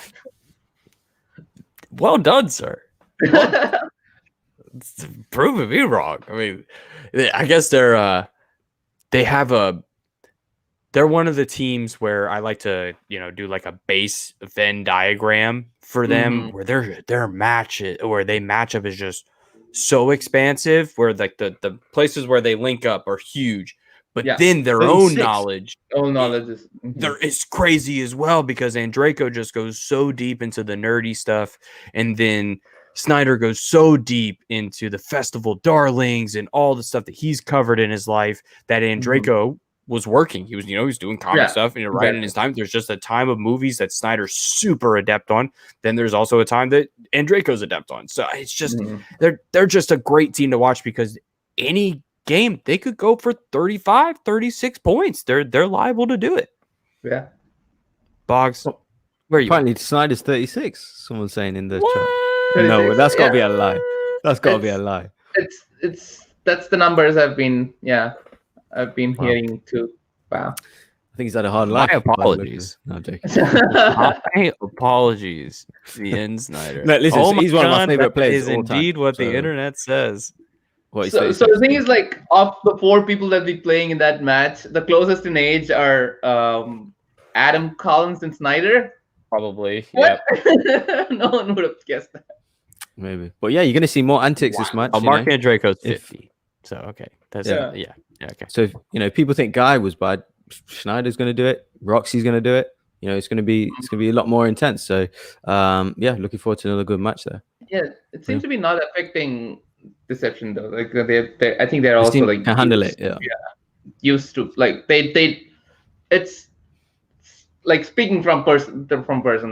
Well done, sir. Proving me wrong. I mean, I guess they're one of the teams where I like to, do like a base Venn diagram for them, where their matches, where they match up is just so expansive, where like the places where they link up are huge, but then their own knowledge is crazy as well, because Andreyko just goes so deep into the nerdy stuff, and then Snyder goes so deep into the festival darlings and all the stuff that he's covered in his life that Andreyko was working. He was, he's doing comedy stuff, right in his time. There's just a time of movies that Snyder's super adept on. Then there's also a time that Andreyko's adept on. So it's just they're just a great team to watch, because any game they could go for 35, 36 points. They're liable to do it. Yeah. Boggs, where are you? Apparently Snyder's 36. Someone's saying in the chat. No, that's got to be a lie. That's got to be a lie. That's the numbers I've been hearing too. Wow. I think he's had a hard life. My apologies. No, I'm joking. My apologies, Ian Snyder. No, listen, he's one of my favorite players. Is indeed what the internet says. So the thing is, like, of the 4 people that be playing in that match, the closest in age are Adam, Collins, and Snyder. Probably. What? Yep. No one would have guessed that. Maybe. But yeah, you're going to see more antics this match. Mark Andreyko's 50. So, okay. That's okay. So, if people think Guy was bad, Schneider's going to do it. Roxy's going to do it. It's going to be a lot more intense. So, looking forward to another good match there. Yeah, it seems to be not affecting Deception though. Like I think they're also like can handle it. Yeah, used to like they. It's like speaking from person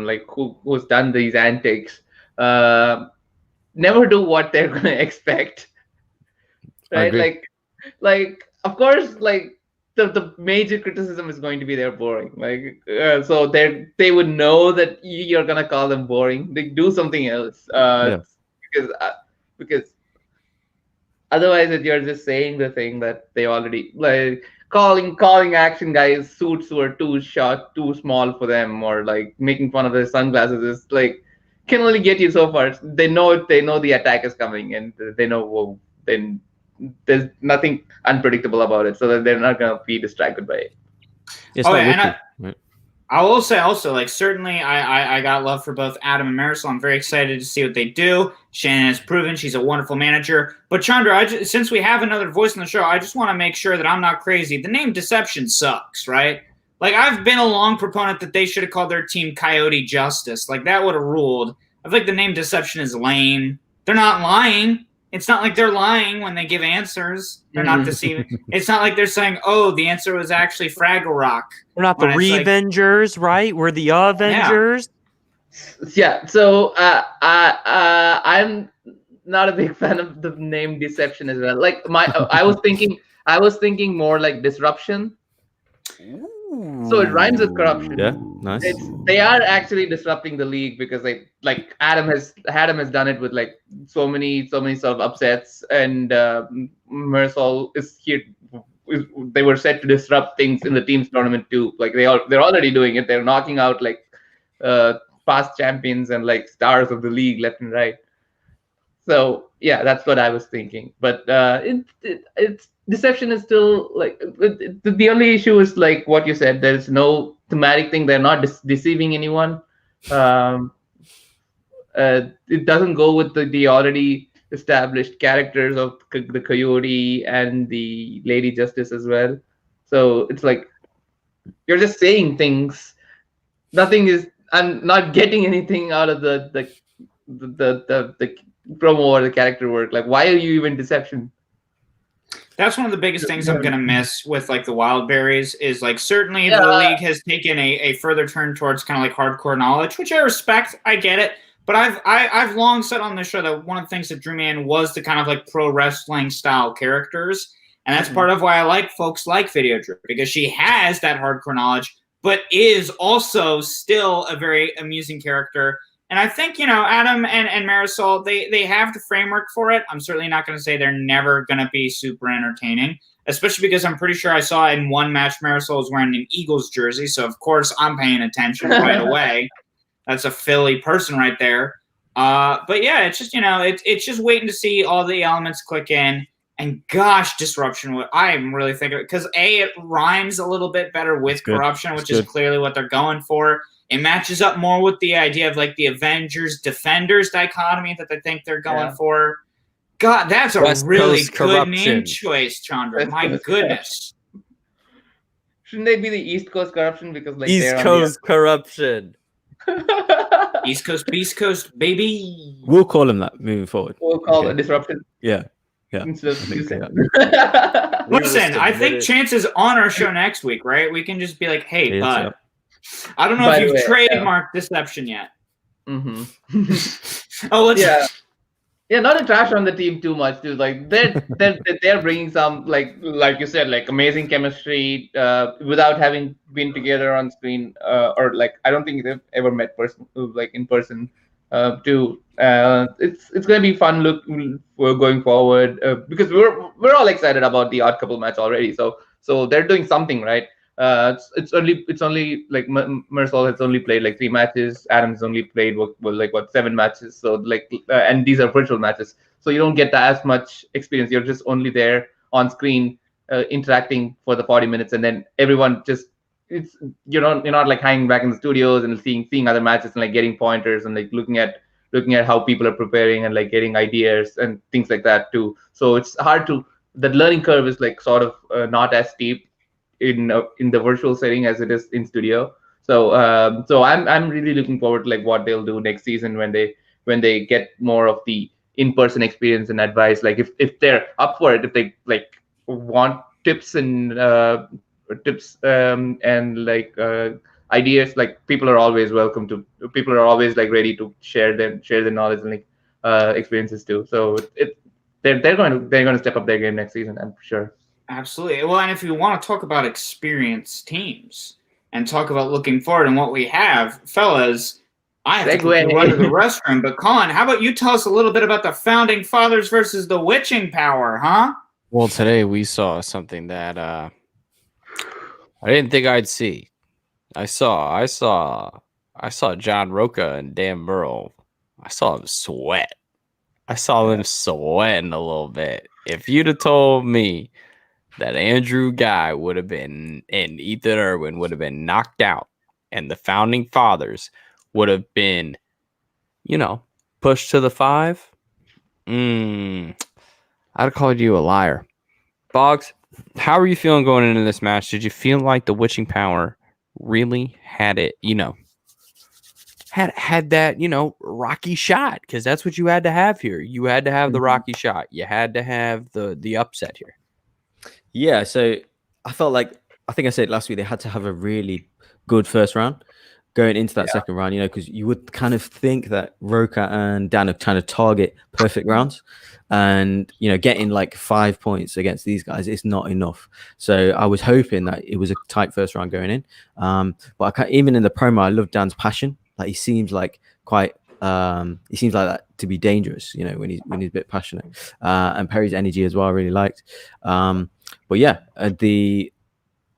like who's done these antics. Never do what they're gonna expect. Right, like of course, like the major criticism is going to be they're boring. Like so they would know that you're gonna call them boring. They do something else because Otherwise, you're just saying the thing that they already like calling action guys suits who are too short, too small for them, or like making fun of their sunglasses is like can only get you so far. They know the attack is coming, and they know then there's nothing unpredictable about it, so that they're not gonna be distracted by it. It's not witty, right? I will say also, like, certainly I got love for both Adam and Marisol. I'm very excited to see what they do. Shannon has proven she's a wonderful manager. But Chandru, since we have another voice in the show, I just want to make sure that I'm not crazy. The name Deception sucks, right? Like, I've been a long proponent that they should have called their team Coyote Justice. Like, that would have ruled. I feel like the name Deception is lame. They're not lying. It's not like they're lying when they give answers. They're not deceiving. It's not like they're saying, oh, the answer was actually Fraggle Rock. We're not the Revengers, right? We're the Avengers. Yeah. So I'm not a big fan of the name Deception as well. Like I was thinking more like Disruption. So it rhymes with corruption. Yeah, nice. They are actually disrupting the league because like Adam has done it with like so many sort of upsets, and Marisol is here. They were set to disrupt things in the teams tournament too. Like they're already doing it. They're knocking out like past champions and like stars of the league left and right. So yeah, that's what I was thinking. But it's Deception is still like the only issue is like what you said. There's no thematic thing. They're not deceiving anyone. It doesn't go with the already established characters of the Coyote and the Lady Justice as well. So it's like you're just saying things. Nothing is. I'm not getting anything out of the promo or the character work. Like, why are you even Deception? That's one of the biggest things I'm going to miss with like the WildBerries is like certainly the league has taken a further turn towards kind of like hardcore knowledge, which I respect. I get it. But I've long said on this show that one of the things that drew me in was the kind of like pro wrestling style characters. And that's part of why I like folks like Videodrip, because she has that hardcore knowledge, but is also still a very amusing character. And I think, you know, Adam and Marisol, they have the framework for it. I'm certainly not going to say they're never going to be super entertaining, especially because I'm pretty sure I saw in one match Marisol was wearing an Eagles jersey. So, of course, I'm paying attention right away. That's a Philly person right there. But, yeah, it's just, you know, it's just waiting to see all the elements click in. And, gosh, Disruption, I'm really thinking – because, A, it rhymes a little bit better with Corruption, which is clearly what they're going for. It matches up more with the idea of like the Avengers Defenders dichotomy that they think they're going for. God, that's a West really Coast good name choice, Chandru. My goodness. Shouldn't they be the East Coast Corruption? Because like East Coast Corruption. East Coast, Beast Coast, baby. We'll call them that moving forward. We'll call it Disruption. Yeah. Yeah. Listen, I think Chance is on our show next week, right? We can just be like, hey, bud. I don't know if you've trademarked Deception yet. Oh, let's not to trash on the team too much, dude. Like they're bringing some like you said, like amazing chemistry without having been together on screen or like I don't think they've ever met in person. Too. It's gonna be fun look going forward because we're all excited about the Odd Couple match already. So they're doing something right. It's only like Marisol has only played like 3 matches. Adam's only played 7 matches. So like and these are virtual matches, so you don't get as much experience. You're just only there on screen interacting for the 40 minutes, and then everyone just you're not like hanging back in the studios and seeing other matches and like getting pointers and like looking at how people are preparing and like getting ideas and things like that too. So it's hard to the learning curve is like sort of not as steep in the virtual setting as it is in studio. So I'm really looking forward to like what they'll do next season when they get more of the in-person experience and advice. Like if they're up for it, if they like want tips and like ideas, like people are always like ready to share their knowledge and like experiences too. So they're going to step up their game next season, I'm sure. Absolutely. Well, and if you want to talk about experienced teams and talk about looking forward and what we have, fellas, I have to run to the restroom, but Colin, how about you tell us a little bit about the Founding Fathers versus the witching power, huh? Well, today we saw something that I didn't think I'd see. I saw John Roca and Dan Burrow. I saw him sweat. I saw them sweating a little bit. If you'd have told me that Andrew Guy would have been and Ethan Irwin would have been knocked out and the Founding Fathers would have been, pushed to the 5, I'd have called you a liar. Boggs, how are you feeling going into this match? Did you feel like the witching power really had it, had that, rocky shot? Because that's what you had to have here. You had to have the rocky shot. You had to have the upset here. Yeah, so I felt like, I think I said last week, they had to have a really good first round going into that second round, because you would kind of think that Roca and Dan are trying to target perfect rounds, and getting like 5 points against these guys is not enough. So I was hoping that it was a tight first round going in, but even in the promo, I love Dan's passion. Like he seems like that to be dangerous, when he's a bit passionate, and Perry's energy as well I really liked. But yeah,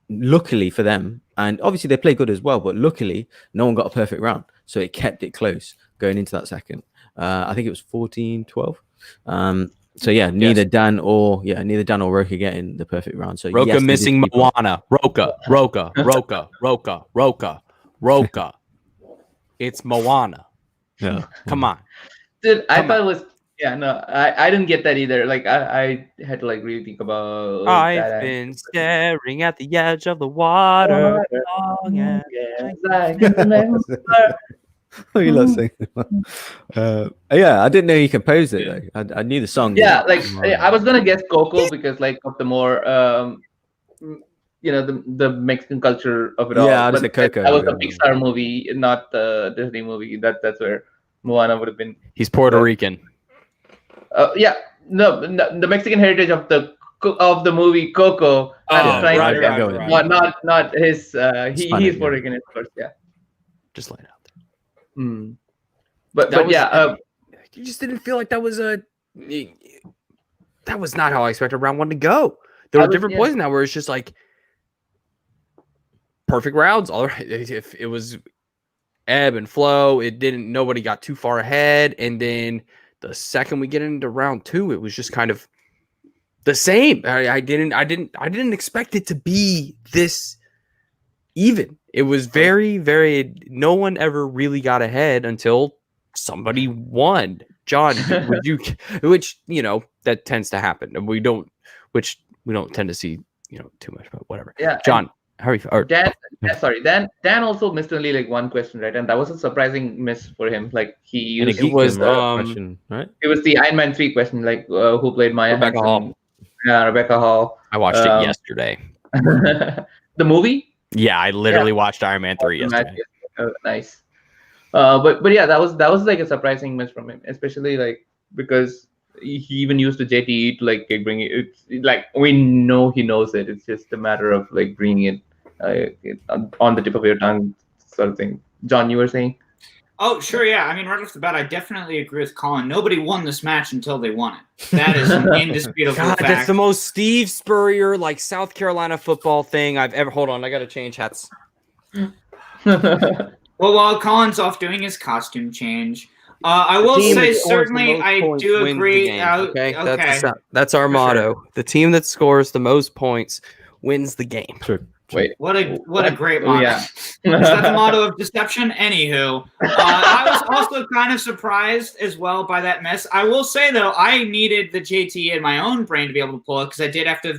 luckily for them, and obviously they play good as well, but luckily no one got a perfect round, so it kept it close going into that second. I think it was 14-12. So yeah, neither Dan or Roca getting the perfect round. So Roca missing Moana. Roca. It's Moana. Yeah, come on, dude. I thought it was I didn't get that either. Like I had to like really think about. I've been staring at the edge of the water. Yeah, I didn't know he composed it though. I knew the song. Yeah, like I was gonna guess Coco because like of the more the Mexican culture of it all. Yeah, but Coco. That was a Pixar movie, not the Disney movie. That's where Moana would have been. He's Puerto Rican. No, the Mexican heritage of the movie Coco. Not his. He's Puerto Rican, of course. Yeah. Just lay it out there. But you just didn't feel like that was not how I expected round 1 to go. There were different points in that where it's just like perfect rounds. All right, if it was ebb and flow, nobody got too far ahead, and then the second we get into round 2, it was just kind of the same. I didn't expect it to be this even. It was very, very. No one ever really got ahead until somebody won. John, which that tends to happen, and we don't tend to see too much, but whatever. Yeah, John. Dan also missed only like one question, right? And that was a surprising miss for him. Like it was question, right? It was the Iron Man 3 question, like who played Maya Rebecca Hall. Yeah, Rebecca Hall. I watched it yesterday. The movie? Yeah, I literally watched Iron Man 3 yesterday. Nice. But yeah, that was like a surprising miss from him, especially like because he even used the JTE to like bring it. It's like we know he knows it. It's just a matter of like bringing it on the tip of your tongue, sort of thing. John, you were saying? Oh, sure, yeah. I mean, right off the bat, I definitely agree with Colin. Nobody won this match until they won it. That is an indisputable fact. That's the most Steve Spurrier, like South Carolina football thing I've ever. Hold on, I gotta change hats. Well, while Colin's off doing his costume change, I will say certainly I do agree. Okay, that's our motto. The team that scores the most points wins the game. Wait, what a great motto! Yeah. Is that the motto of deception? Anywho, I was also kind of surprised as well by that mess. I will say though, I needed the JT in my own brain to be able to pull it because I did have to,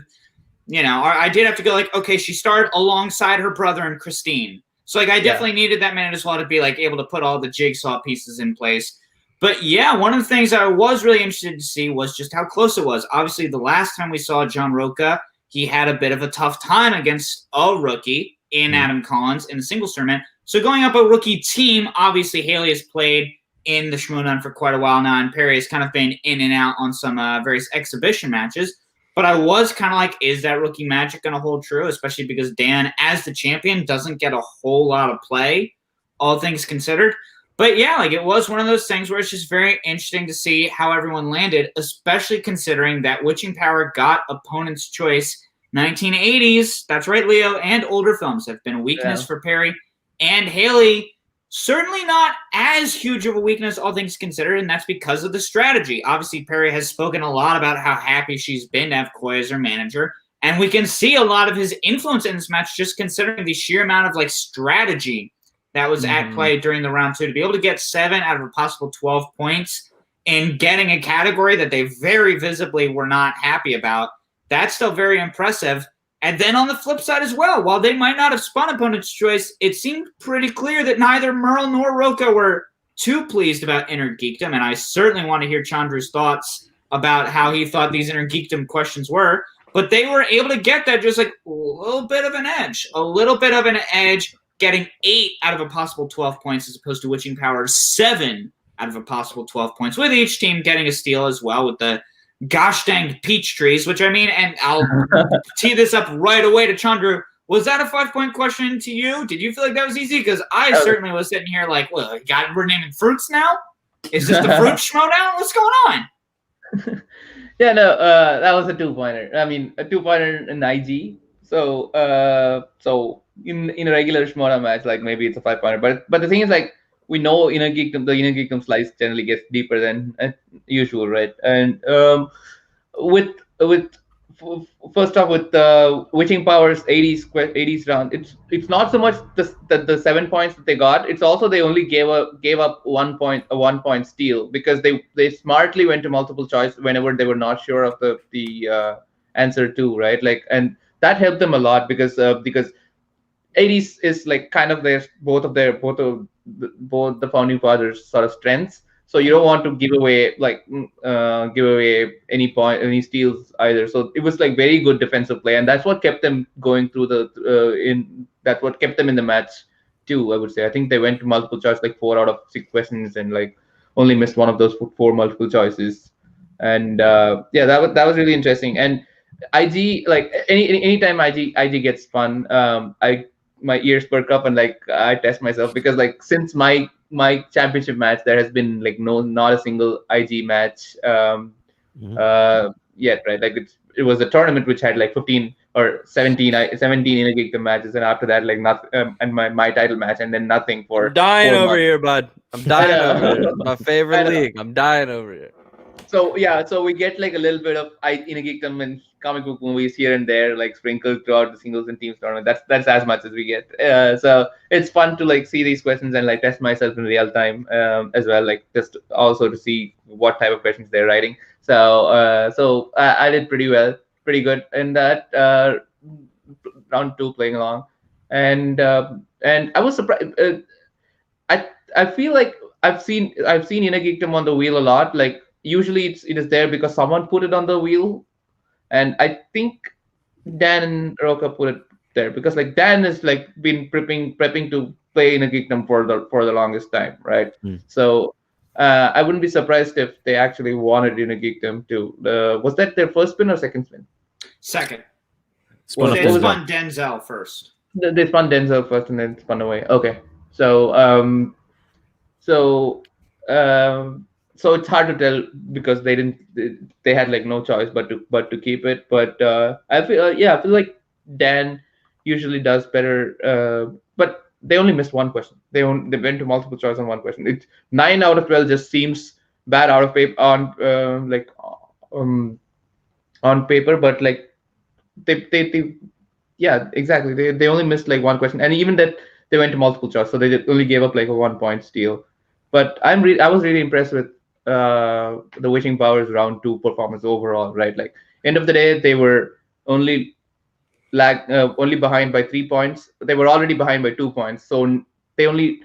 I did have to go like, okay, she started alongside her brother and Christine. So like I definitely needed that minute as well to be like able to put all the jigsaw pieces in place. But yeah, one of the things I was really interested to see was just how close it was. Obviously, the last time we saw John Roca, he had a bit of a tough time against a rookie in Adam Collins in the singles tournament. So going up a rookie team, obviously Haley has played in the Shmoon for quite a while now, and Perry has kind of been in and out on some various exhibition matches. But I was kind of like, is that rookie magic going to hold true? Especially because Dan, as the champion, doesn't get a whole lot of play, all things considered. But yeah, like it was one of those things where it's just very interesting to see how everyone landed, especially considering that Witching Power got opponent's choice. 1980s, that's right, Leo, and older films have been a weakness for Perry and Haley. Certainly not as huge of a weakness, all things considered, and that's because of the strategy. Obviously, Perry has spoken a lot about how happy she's been to have Coy as her manager, and we can see a lot of his influence in this match just considering the sheer amount of like strategy that was at play during the round 2. To be able to get 7 out of a possible 12 points and getting a category that they very visibly were not happy about, that's still very impressive. And then on the flip side as well, while they might not have spun opponent's choice, it seemed pretty clear that neither Merle nor Roka were too pleased about Inner Geekdom. And I certainly want to hear Chandru's thoughts about how he thought these Inner Geekdom questions were. But they were able to get that just like a little bit of an edge, getting 8 out of a possible 12 points as opposed to Witching Power's 7 out of a possible 12 points, with each team getting a steal as well with the gosh dang peach trees, which I mean, and I'll tee this up right away to Chandru. Was that a 5-point question to you? Did you feel like that was easy? Because I certainly was sitting here like, well, we're naming fruits now? Is this the fruit schmodown? What's going on? Yeah, no, that was a 2-pointer. I mean, a 2-pointer in IG. So in a regular schmodown match, like maybe it's a 5-pointer. But the thing is, like, we know the Inner Geekdom slice generally gets deeper than usual, right? And first off with Witching Power's 80s round, it's not so much the 7 points that they got. It's also they only gave up 1 point, a 1-point steal, because they smartly went to multiple choice whenever they were not sure of the answer to, right? Like, and that helped them a lot because 80s is like kind of both the founding fathers' sort of strengths. So you don't want to give away any steals either. So it was like very good defensive play, and that's what kept them going through that's what kept them in the match too, I would say. I think they went to multiple choice like 4 out of 6 questions and like only missed one of those 4 multiple choices. And yeah, that was really interesting. And IG, like anytime IG gets fun, my ears perk up and like I test myself, because like since my championship match there has been like not a single IG match yet, right? Like it was a tournament which had like 15 or 17 Inner Geekdom matches, and after that like nothing, and my title match, and then nothing for I'm dying 4 over months. here, bud. I'm dying over here. My favorite league. I'm dying over here. So yeah, so we get like a little bit of Inner Geekdom and comic book movies here and there, like sprinkled throughout the singles and teams tournament. That's as much as we get. So it's fun to like see these questions and like test myself in real time as well, like just also to see what type of questions they're writing. So I did pretty good in that round 2 playing along, and I was surprised. I feel like I've seen Inner Geekdom on the wheel a lot. Like usually it is there because someone put it on the wheel. And I think Dan and Roka put it there because like Dan has like been prepping to play Inner Geekdom for the longest time, right? So I wouldn't be surprised if they actually wanted Inner Geekdom to. Was that their first spin or second spin? Second. Well, they spun Denzel first. They spun Denzel first and then spun away. Okay, so it's hard to tell because they had like no choice but to keep it. But I feel like Dan usually does better. But they only missed one question. They went to multiple choice on one question. It's 9 out of 12 just seems bad out of paper on paper, but like they yeah, exactly. They only missed like one question, and even that they went to multiple choice, so they only gave up like a 1-point steal. But I was really impressed with the Witching Powers round 2 performance overall, right? Like end of the day, they were only behind by 3 points. They were already behind by 2 points, so they only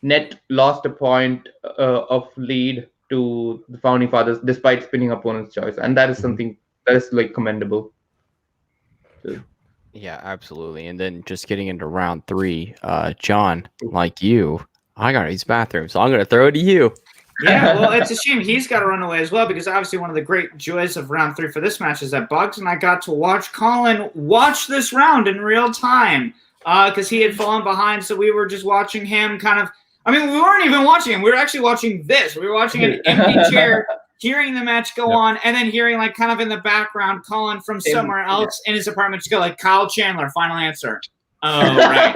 net lost a point of lead to the founding fathers despite spinning opponent's choice, and that is something that is like commendable. So. Yeah, absolutely. And then just getting into round 3, John, like you, I got to use bathroom, so I'm going to throw it to you. Yeah, well, it's a shame he's got to run away as well, because obviously one of the great joys of round 3 for this match is that Bugs and I got to watch Colin watch this round in real time because he had fallen behind. So we were just watching him kind of I mean, we weren't even watching him. We were actually watching this. We were watching an empty chair, hearing the match go on, and then hearing like kind of in the background Colin from somewhere else in his apartment just go like, Kyle Chandler, final answer. Oh, right.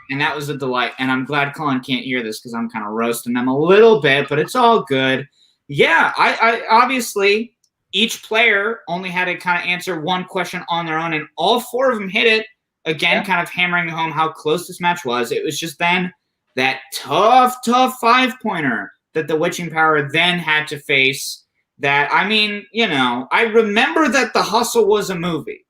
And that was a delight. And I'm glad Colin can't hear this because I'm kind of roasting them a little bit, but it's all good. Yeah, I obviously each player only had to kind of answer one question on their own, and all four of them hit it. Again, kind of hammering home how close this match was. It was just then that tough 5-pointer that the Witching Power then had to face. That, I mean, you know, I remember that The Hustle was a movie.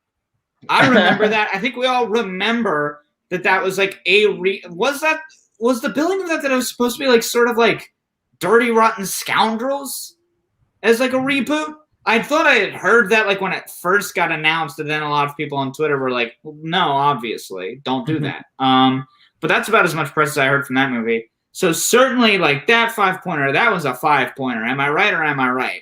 I remember that. I think we all remember that was like was the billing of that it was supposed to be like sort of like Dirty Rotten Scoundrels as like a reboot? I thought I had heard that like when it first got announced, and then a lot of people on Twitter were like, well, no, obviously, don't do that. But that's about as much press as I heard from that movie. So certainly like that 5-pointer, that was a 5-pointer. Am I right or am I right?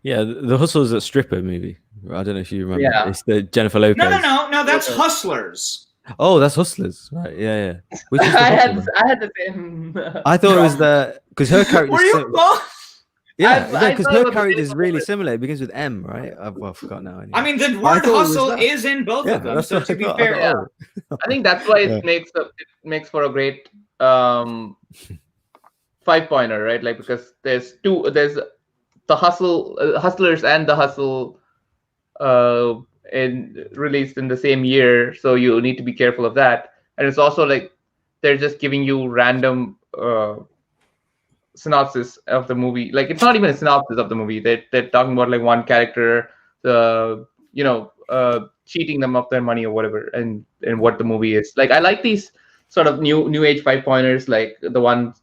Yeah, The Hustle is a stripper movie. I don't know if you remember. Yeah. It's the Jennifer Lopez. No, that's Hustlers. Oh, that's Hustlers, right? Yeah. Which is I had the same. I thought it was because her character. Were you both? Yeah, because her character is really similar. It begins with M, right? I forgot now. Anyway. I mean, the word hustle is in both of them. So to be fair, I think that's why it makes for a great 5-pointer, right? Like because there's the Hustlers and the Hustle released in the same year, so you need to be careful of that. And it's also like they're just giving you random synopsis of the movie. Like it's not even a synopsis of the movie. They're talking about like one character, cheating them of their money or whatever, and what the movie is. Like I like these sort of new age 5-pointers, like the ones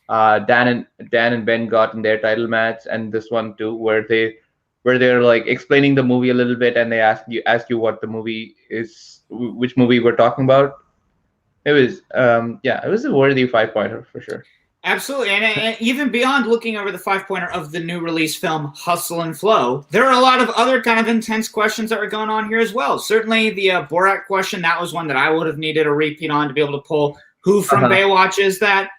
Dan and Ben got in their title match, and this one too, where they're like explaining the movie a little bit, and they ask you what the movie is, which movie we're talking about. It was it was a worthy 5-pointer for sure. Absolutely, and even beyond looking over the 5-pointer of the new release film Hustle and Flow, there are a lot of other kind of intense questions that were going on here as well. Certainly the Borat question, that was one that I would have needed a repeat on to be able to pull who from Baywatch is that.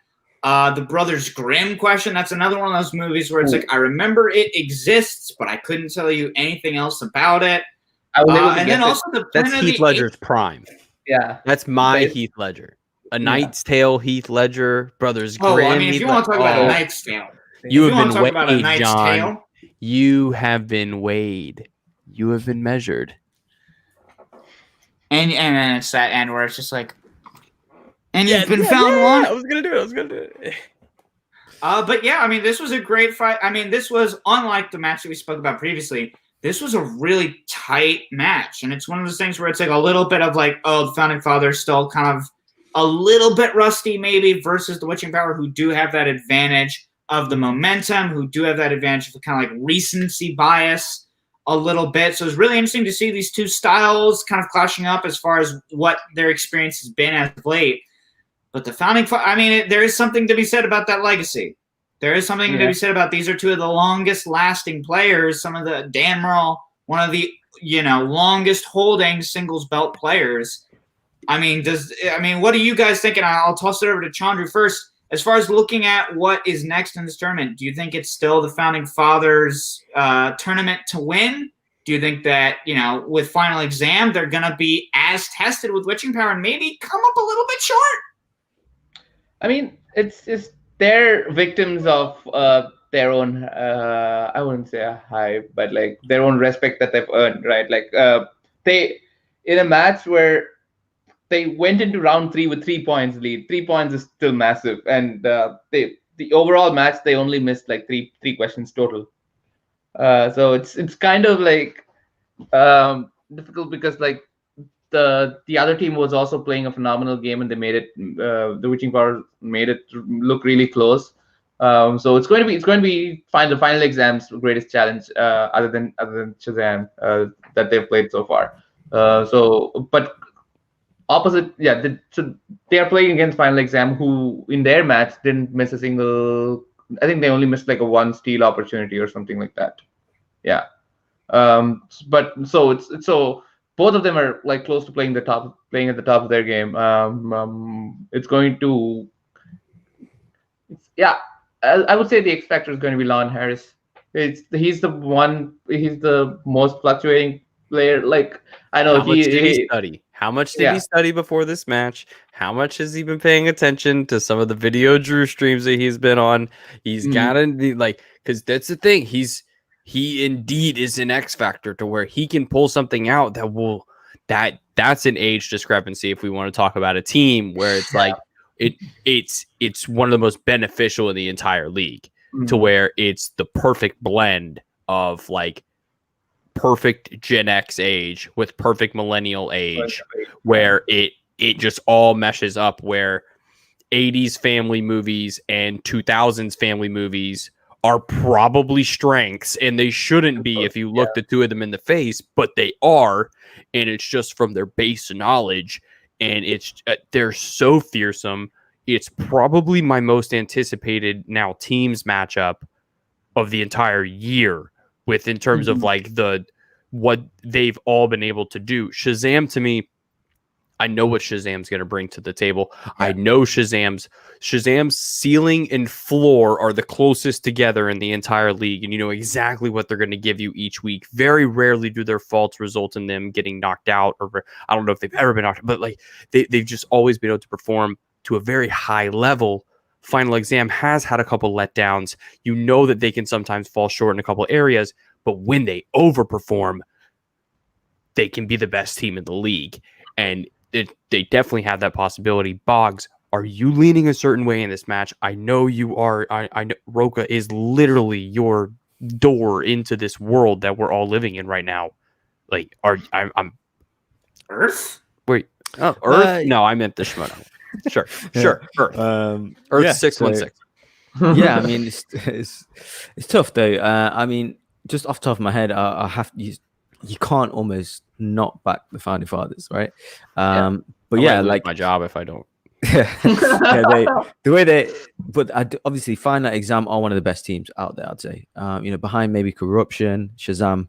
The Brothers Grimm question, that's another one of those movies where it's like, I remember it exists, but I couldn't tell you anything else about it. And then also that's Heath Ledger's prime. Yeah. That's my Heath Ledger. A Knight's Tale, Heath Ledger, Brothers Grimm. I mean, if you want to talk about A Knight's Tale. You have been weighed, John. You have been weighed. You have been measured. And then it's that end where it's just like, and you've been found one. I was gonna do it. But yeah, I mean, this was a great fight. I mean, this was unlike the match that we spoke about previously. This was a really tight match, and it's one of those things where it's like a little bit of like, oh, the Founding Fathers still kind of a little bit rusty, maybe, versus the Witching Power, who do have that advantage of the momentum, who do have that advantage of the kind of like recency bias a little bit. So it's really interesting to see these two styles kind of clashing up as far as what their experience has been as of late. But the Founding Fathers, I mean, there is something to be said about that legacy. There is something to be said about these are two of the longest lasting players. Some of the Dan Merle, one of the longest holding singles belt players. I mean, what are you guys thinking? I'll toss it over to Chandru first. As far as looking at what is next in this tournament, do you think it's still the Founding Fathers tournament to win? Do you think that, with Final Exam, they're going to be as tested with Witching Power and maybe come up a little bit short? I mean, it's they're victims of their own, I wouldn't say a hype, but like their own respect that they've earned, right? Like they, in a match where they went into round 3 with 3 points lead. 3 points is still massive, and the overall match they only missed like three questions total. So it's kind of like difficult because like the other team was also playing a phenomenal game, and they made it. The Witching Power made it look really close. So it's going to be the Final Exam's greatest challenge, other than Shazam, that they've played so far. But opposite, so they are playing against Final Exam, who in their match didn't miss a single. I think they only missed like a 1 steal opportunity or something like that. Yeah. But so both of them are like close to playing at the top of their game. It's going to yeah, I would say the X factor is going to be Lon Harris. He's the most fluctuating player. Like I know How much did he study? How much did he study before this match? How much has he been paying attention to some of the video Drew streams that he's been on? He's gotta be like, because that's the thing. He indeed is an X factor to where he can pull something out that's an age discrepancy. If we want to talk about a team where it's like it's one of the most beneficial in the entire league, to where it's the perfect blend of like perfect Gen X age with perfect millennial age, where it just all meshes up, where 80s family movies and 2000s family movies are probably strengths, and they shouldn't be if you look the two of them in the face, but they are, and it's just from their base knowledge, and it's they're so fearsome. It's probably my most anticipated now teams matchup of the entire year, with in terms of like what they've all been able to do. Shazam, to me, I know what Shazam's going to bring to the table. Yeah. I know Shazam's ceiling and floor are the closest together in the entire league, and you know exactly what they're going to give you each week. Very rarely do their faults result in them getting knocked out, or I don't know if they've ever been knocked out, but like they've just always been able to perform to a very high level. Final Exam has had a couple letdowns. You know that they can sometimes fall short in a couple areas, but when they overperform, they can be the best team in the league. And they definitely have that possibility. Boggs, are you leaning a certain way in this match? I know you are. I know Roka is literally your door into this world that we're all living in right now. Like, I'm Earth? Wait, Earth? No, I meant the Shimono. Sure, Earth. Earth 616. Yeah, I mean it's tough though. I mean, just off the top of my head, I have you can't almost not back the founding fathers, right? But I like my job if I don't. But obviously Final Exam are one of the best teams out there, I'd say. Behind maybe Corruption, Shazam,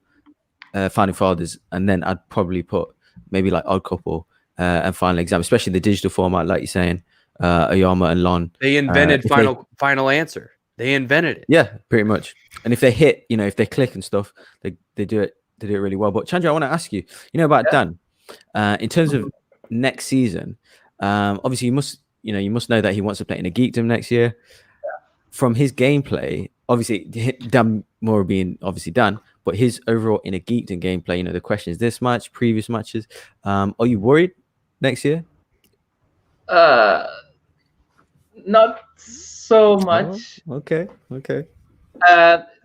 Founding Fathers, and then I'd probably put maybe like Odd Couple and Final Exam, especially the digital format, like you're saying, Oyama and Lon. They invented final answer. They invented it. Yeah, pretty much. And if they hit, if they click and stuff, they do it really well. But Chandru, I want to ask you, about Dan, in terms of next season. Obviously, you must know that he wants to play in a geekdom next year. From his gameplay, obviously, Dan more being obviously done, but his overall in a geekdom gameplay. The question is this match, previous matches. Are you worried next year? Not so much. Oh, okay.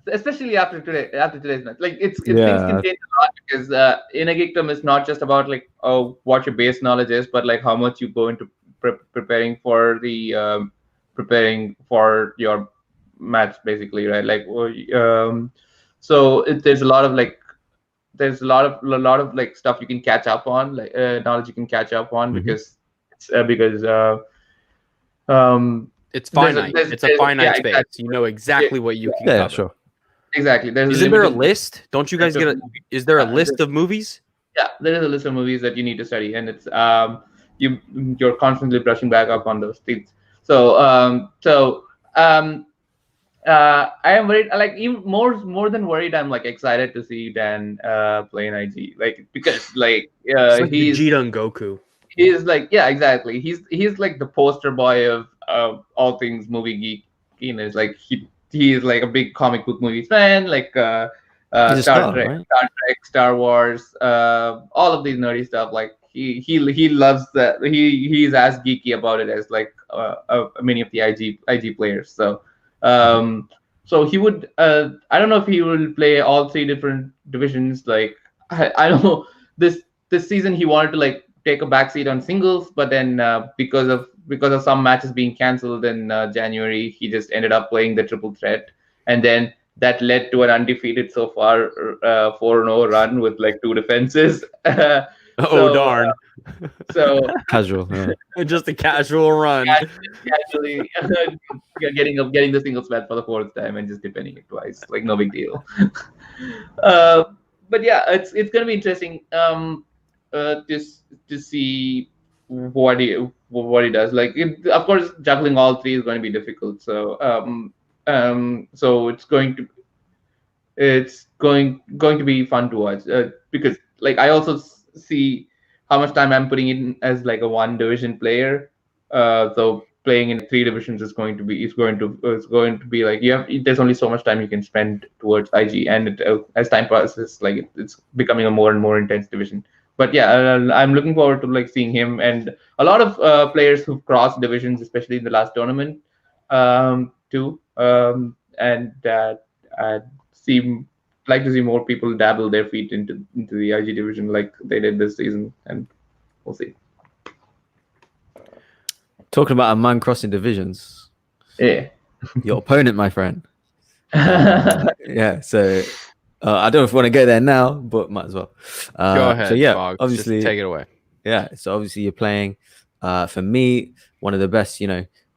Especially after today's match, like things can change a lot, because in a geekdom is not just about like what your base knowledge is, but like how much you go into preparing for your match, basically, right? Like so there's a lot of like stuff you can catch up on, like knowledge you can catch up on, because it's finite. It's a finite space. Exactly. You know exactly what you can cover. Yeah, sure. Exactly. Isn't there a list? Don't you guys is there a list of movies? Yeah, there is a list of movies that you need to study, and it's you're constantly brushing back up on those things. So I am worried. Like even more than worried, I'm like excited to see Dan play in IG, like because like he's Vegeta and Goku. He's like exactly. He's like the poster boy of all things movie geek. It's like he's like a big comic book movies fan, like Star Trek, Star Wars, all of these nerdy stuff. Like he loves that. He's as geeky about it as like many of the IG players. So so he would. I don't know if he will play all three different divisions. Like I know this season he wanted to like take a backseat on singles, but then because of some matches being cancelled in January, he just ended up playing the triple threat, and then that led to an undefeated so far 4-0 run with like 2 defenses. Darn! So casual, just a casual run. Casually getting the singles match for the 4th time and just defending it twice, like no big deal. But yeah, it's gonna be interesting to see what he does. Like, of course, juggling all three is going to be difficult. So so it's going to be fun to watch, because like I also see how much time I'm putting in as like a one division player. So playing in three divisions is going to be like there's only so much time you can spend towards IG, and as time passes, like it's becoming a more and more intense division. But yeah, I'm looking forward to like seeing him and a lot of players who've crossed divisions, especially in the last tournament, too. And I'd like to see more people dabble their feet into the IG division like they did this season, and we'll see. Talking about a man crossing divisions. Yeah. Your opponent, my friend. Yeah, so I don't know if we want to go there now, but might as well. Go ahead. So yeah, Boggs. obviously, just take it away. Yeah, so obviously you're playing. For me, one of the best,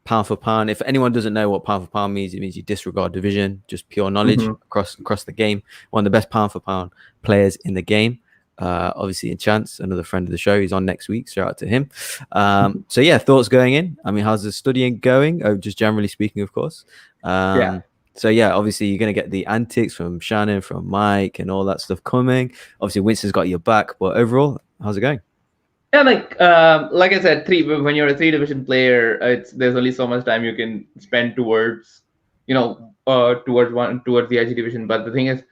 pound for pound. If anyone doesn't know what pound for pound means, it means you disregard division, just pure knowledge across the game. One of the best pound for pound players in the game. Obviously in Chance, another friend of the show, he's on next week. Shout out to him. So yeah, thoughts going in. I mean, how's the studying going? Oh, just generally speaking, of course. Yeah. So yeah, obviously you're gonna get the antics from Shannon, from Mike, and all that stuff coming. Obviously Winston's got your back, but overall, how's it going? Yeah, like I said, when you're a three division player, there's only so much time you can spend towards towards the IG division. But the thing is,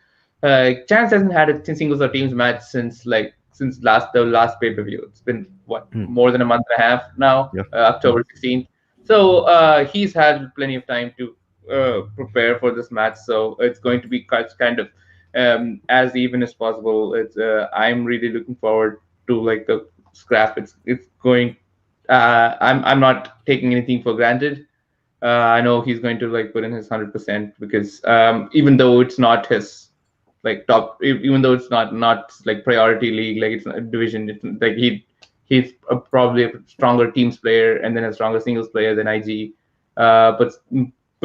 Chance hasn't had a singles or teams match since the last pay-per-view. It's been more than a month and a half now, October 16th. So he's had plenty of time to prepare for this match. So it's going to be kind of as even as possible. I'm really looking forward to like the scrap. It's going. I'm not taking anything for granted. I know he's going to like put in his 100% because even though it's not his like top, even though it's not like priority league, like it's a division, it's like he's probably a stronger teams player and then a stronger singles player than IG. But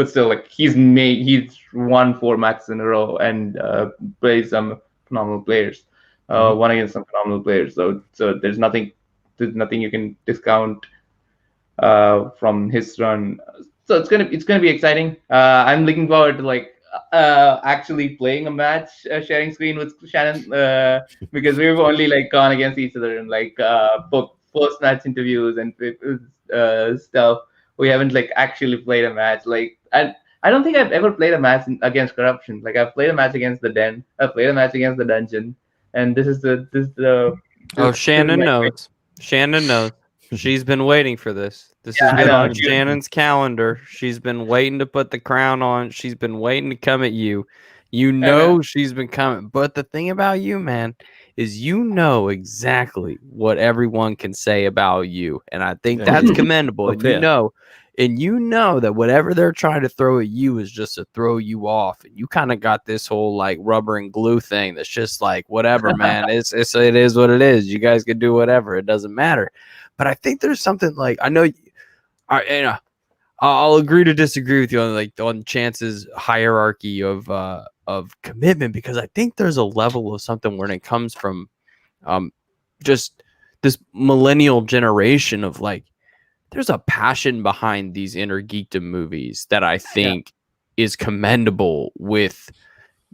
still, like he's won 4 matches in a row and played some phenomenal players. Won against some phenomenal players. So there's nothing you can discount from his run. So it's gonna be exciting. I'm looking forward to like actually playing a match, sharing screen with Shannon, because we've only like gone against each other in like post match interviews and stuff. We haven't like actually played a match. Like, and I don't think I've ever played a match against Corruption. Like I've played a match against the Den. I've played a match against the Dungeon. And Shannon knows. Shannon knows. She's been waiting for this. This has been on Shannon's calendar. She's been waiting to put the crown on. She's been waiting to come at you. You know she's been coming. But the thing about you, man, is you know exactly what everyone can say about you. And I think that's commendable. And you know that whatever they're trying to throw at you is just to throw you off. And you kind of got this whole like rubber and glue thing that's just like whatever, man. It is what it is. You guys can do whatever. It doesn't matter. But I think there's something like I'll agree to disagree with you on Chance's hierarchy of commitment, because I think there's a level of something when it comes from just this millennial generation of like, there's a passion behind these inner geekdom movies that I think is commendable with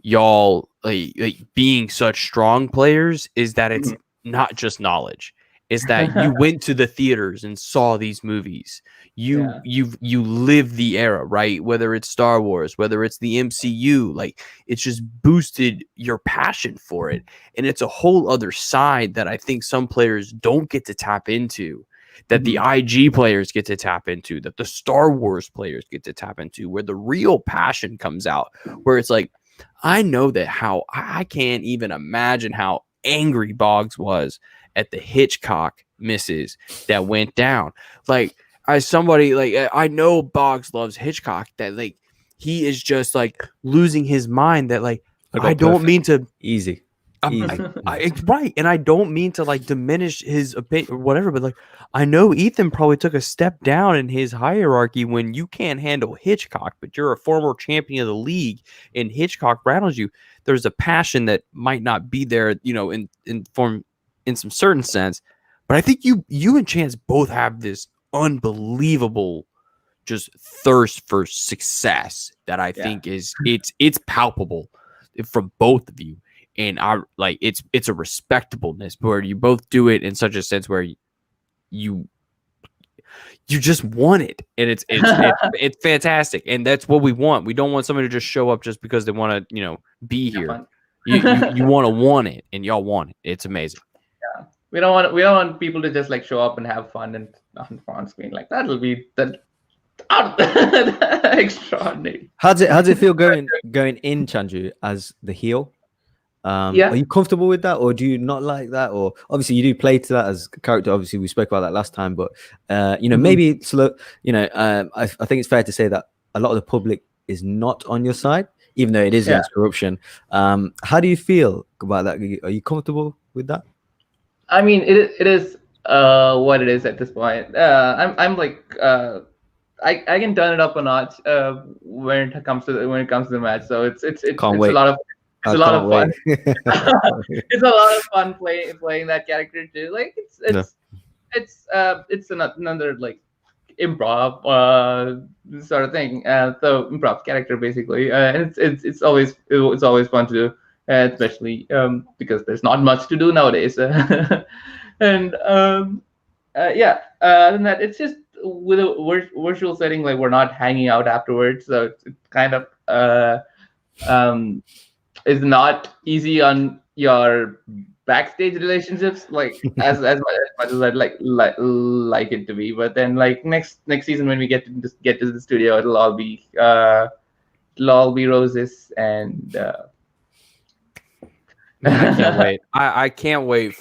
y'all like being such strong players, is that it's not just knowledge. It's that you went to the theaters and saw these movies. You live the era, right? Whether it's Star Wars, whether it's the MCU, like it's just boosted your passion for it. And it's a whole other side that I think some players don't get to tap into, that the IG players get to tap into, that the Star Wars players get to tap into, where the real passion comes out, where it's like, I know that how I can't even imagine how angry Boggs was at the Hitchcock misses that went down. Like, as somebody, like, I know Boggs loves Hitchcock, that like he is just like losing his mind, that like I don't mean to easy. Right, and I don't mean to like diminish his opinion or whatever, but like I know Ethan probably took a step down in his hierarchy when you can't handle Hitchcock, but you're a former champion of the league and Hitchcock rattles you. There's a passion that might not be there, in some certain sense, But I think you and Chance both have this unbelievable just thirst for success that I think is it's palpable from both of you. And I like it's a respectableness where you both do it in such a sense where you just want it, and it's fantastic, and that's what we want. We don't want somebody to just show up just because they want to, be here. You want it, and y'all want it. It's amazing. Yeah, we don't want people to just like show up and have fun and on screen like that'll be extraordinary. How's it feel going in Chandru as the heel? Are you comfortable with that, or do you not like that? Or obviously you do play to that as a character. Obviously we spoke about that last time, but maybe it's I think it's fair to say that a lot of the public is not on your side, even though it is against corruption. How do you feel about that? Are you comfortable with that? I mean, it is what it is at this point. I'm like I can turn it up a notch when it comes to the match. So it's a lot of It's a lot of fun. It's a lot of fun playing that character too. Like it's another like improv sort of thing. So improv character basically, and it's always fun to do, especially because there's not much to do nowadays. And other than that, it's just with a virtual setting, like we're not hanging out afterwards, so it's kind of is not easy on your backstage relationships, like as much as I'd like it to be. But then like next season when we get to the studio, it'll all be roses and I can't wait.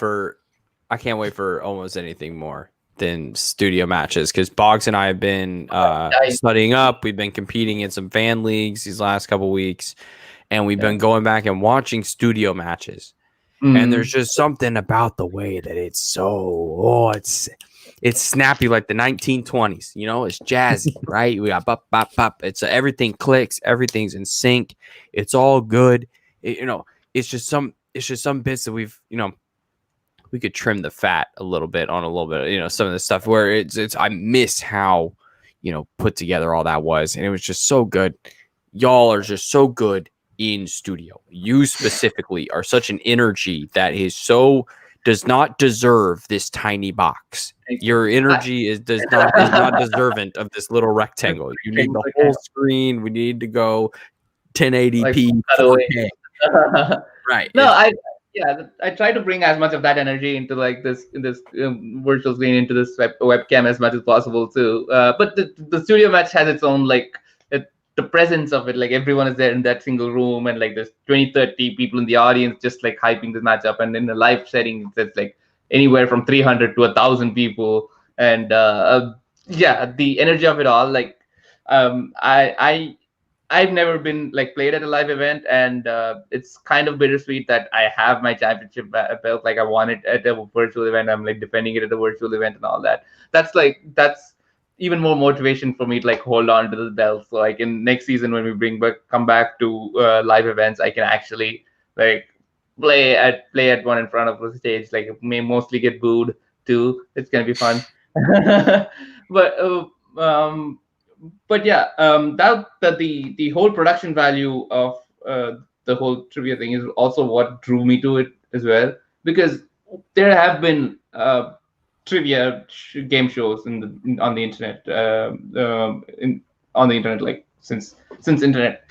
I can't wait for almost anything more than studio matches, because Boggs and I have been studying up. We've been competing in some fan leagues these last couple weeks. And we've been going back and watching studio matches, and there's just something about the way that it's so it's snappy, like the 1920s. It's jazzy, right? We got bop bop bop. It's everything clicks, everything's in sync. It's all good. It's just some bits that we've we could trim the fat a little bit on a little bit. Some of the stuff where it's I miss how put together all that was, and it was just so good. Y'all are just so good in studio. You specifically are such an energy that does not deserve this tiny box. Your energy is not deserving of this little rectangle. You need the whole screen. We need to go 1080p. Like, right. No, I try to bring as much of that energy into like this virtual screen, into this webcam as much as possible too. But the studio match has its own like the presence of it, like everyone is there in that single room, and like there's 20-30 people in the audience just like hyping this match up, and in a live setting it's like anywhere from 300 to 1,000 people, and the energy of it all, like I've never been like played at a live event, and it's kind of bittersweet that I have my championship belt. Like I won it at a virtual event. I'm like defending it at a virtual event and all that. That's even more motivation for me to like hold on to the belt, so like in next season when we come back to live events, I can actually like play at one in front of the stage. Like it may mostly get booed too. It's gonna be fun. But yeah, the whole production value of the whole trivia thing is also what drew me to it as well, because there have been trivia game shows on the internet, like since internet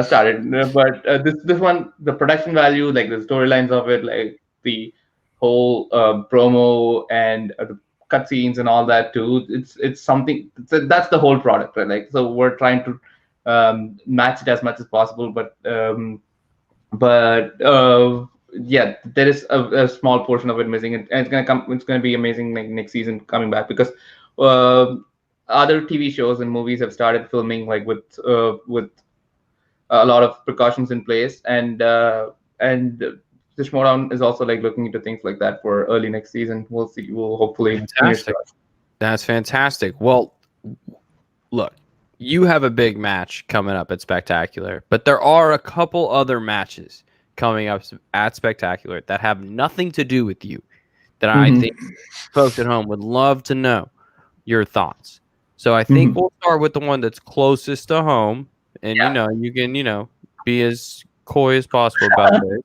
started. But this one, the production value, like the storylines of it, like the whole promo and the cutscenes and all that too. It's something that's the whole product, right? Like so, we're trying to match it as much as possible, but yeah, there is a small portion of it missing, and it's gonna be amazing like next season coming back, because other TV shows and movies have started filming like with a lot of precautions in place, and the Showdown is also like looking into things like that for early next season. We'll see. We'll hopefully. Fantastic. That's fantastic. Well, look, you have a big match coming up at Spectacular, but there are a couple other matches coming up at Spectacular that have nothing to do with you, that I think folks at home would love to know your thoughts. So I think we'll start with the one that's closest to home, and you can be as coy as possible about this.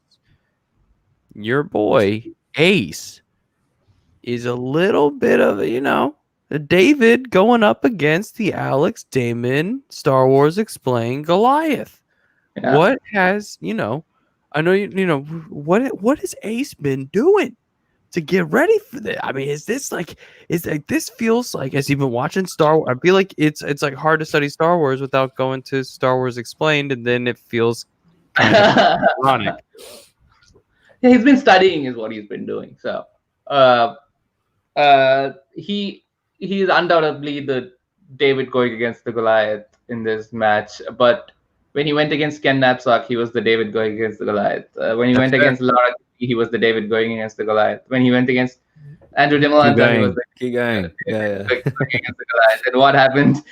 Your boy Ace is a little bit of a David going up against the Alex Damon Star Wars Explained Goliath. Yeah. What has I know what has Ace been doing to get ready for this? I mean, this feels like, has he been watching Star Wars? I feel like it's like hard to study Star Wars without going to Star Wars Explained, and then it feels kind of ironic. Yeah, he's been studying is what he's been doing. So he is undoubtedly the David going against the Goliath in this match. But when he went against Ken Knapsack, he was the David going against the Goliath. When he went against Laura, he was the David going against the Goliath. When he went against Andrew Dimolanta, he was the keep going. Going against the Goliath. And what happened?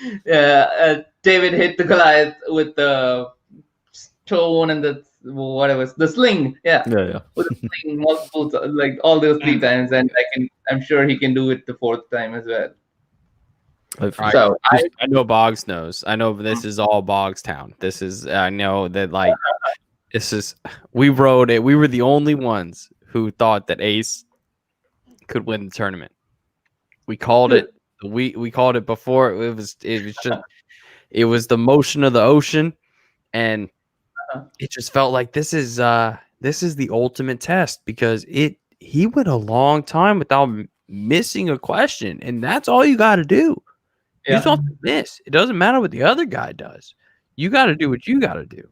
David hit the Goliath with the stone and the sling. Yeah. With the sling multiple, like all those 3 times, and I'm sure he can do it the 4th time as well. So I know Boggs knows. I know this is all Boggs Town. I know that we wrote it. We were the only ones who thought that Ace could win the tournament. We called it. We called it before. It was the motion of the ocean, and it just felt like this is the ultimate test, because he went a long time without missing a question, and that's all you got to do. You just don't miss. It doesn't matter what the other guy does. You got to do what you got to do,